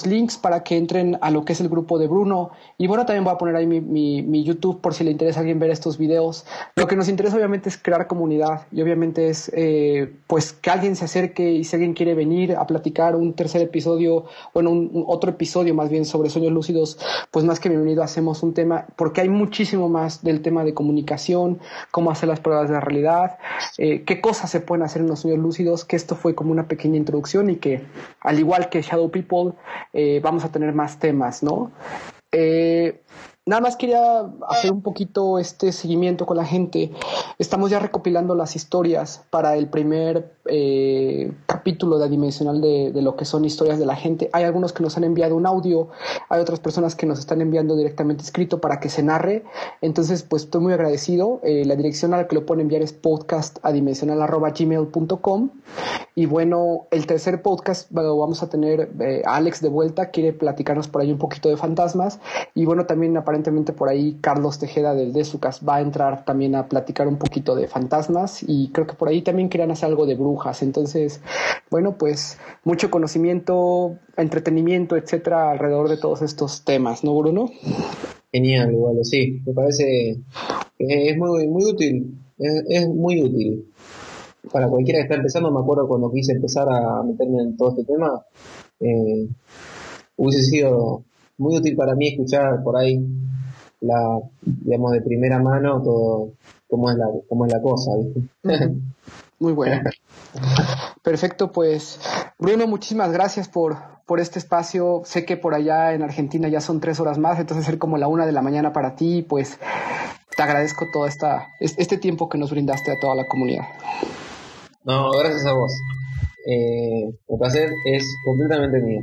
links para que entren a lo que es el grupo de Bruno. Y bueno, también voy a poner ahí mi YouTube por si le interesa a alguien ver estos videos. Lo que nos interesa obviamente es crear comunidad y obviamente es pues que alguien se acerque y si alguien quiere venir a platicar un tercer episodio, bueno, un otro episodio más bien sobre sueños lúcidos, pues más que bienvenido. Hacemos un tema, porque hay muchísimo más del tema de comunicación, cómo hacer las pruebas de la realidad, qué cosas se pueden hacer en los sueños lúcidos, que esto fue como una pequeña introducción y que al igual que Shadow People vamos a tener más temas, ¿no? Nada más quería hacer un poquito este seguimiento con la gente. Estamos ya recopilando las historias para el primer capítulo de Adimensional de lo que son historias de la gente. Hay algunos que nos han enviado un audio, hay otras personas que nos están enviando directamente escrito para que se narre. Entonces, pues estoy muy agradecido. La dirección a la que lo pueden enviar es podcastadimensional@gmail.com. Y bueno, el tercer podcast lo vamos a tener a Alex de vuelta, quiere platicarnos por ahí un poquito de fantasmas. Y bueno, también aparentemente por ahí Carlos Tejeda del Desucas va a entrar también a platicar un poquito de fantasmas y creo que por ahí también querían hacer algo de brujas. Entonces, bueno, pues mucho conocimiento, entretenimiento, etcétera, alrededor de todos estos temas, ¿no, Bruno? Genial, Ubaldo, sí, me parece que es muy útil, es muy útil. Para cualquiera que está empezando, me acuerdo cuando quise empezar a meterme en todo este tema, eh, hubiese sido muy útil para mí escuchar por ahí digamos, de primera mano todo cómo es la cosa, ¿viste? Uh-huh. Muy bueno. Perfecto, pues Bruno, muchísimas gracias por este espacio. Sé que por allá en Argentina ya son 3 horas más, entonces ser como la 1 de la mañana para ti, pues te agradezco todo este tiempo que nos brindaste a toda la comunidad. No, gracias a vos. El placer es completamente mío.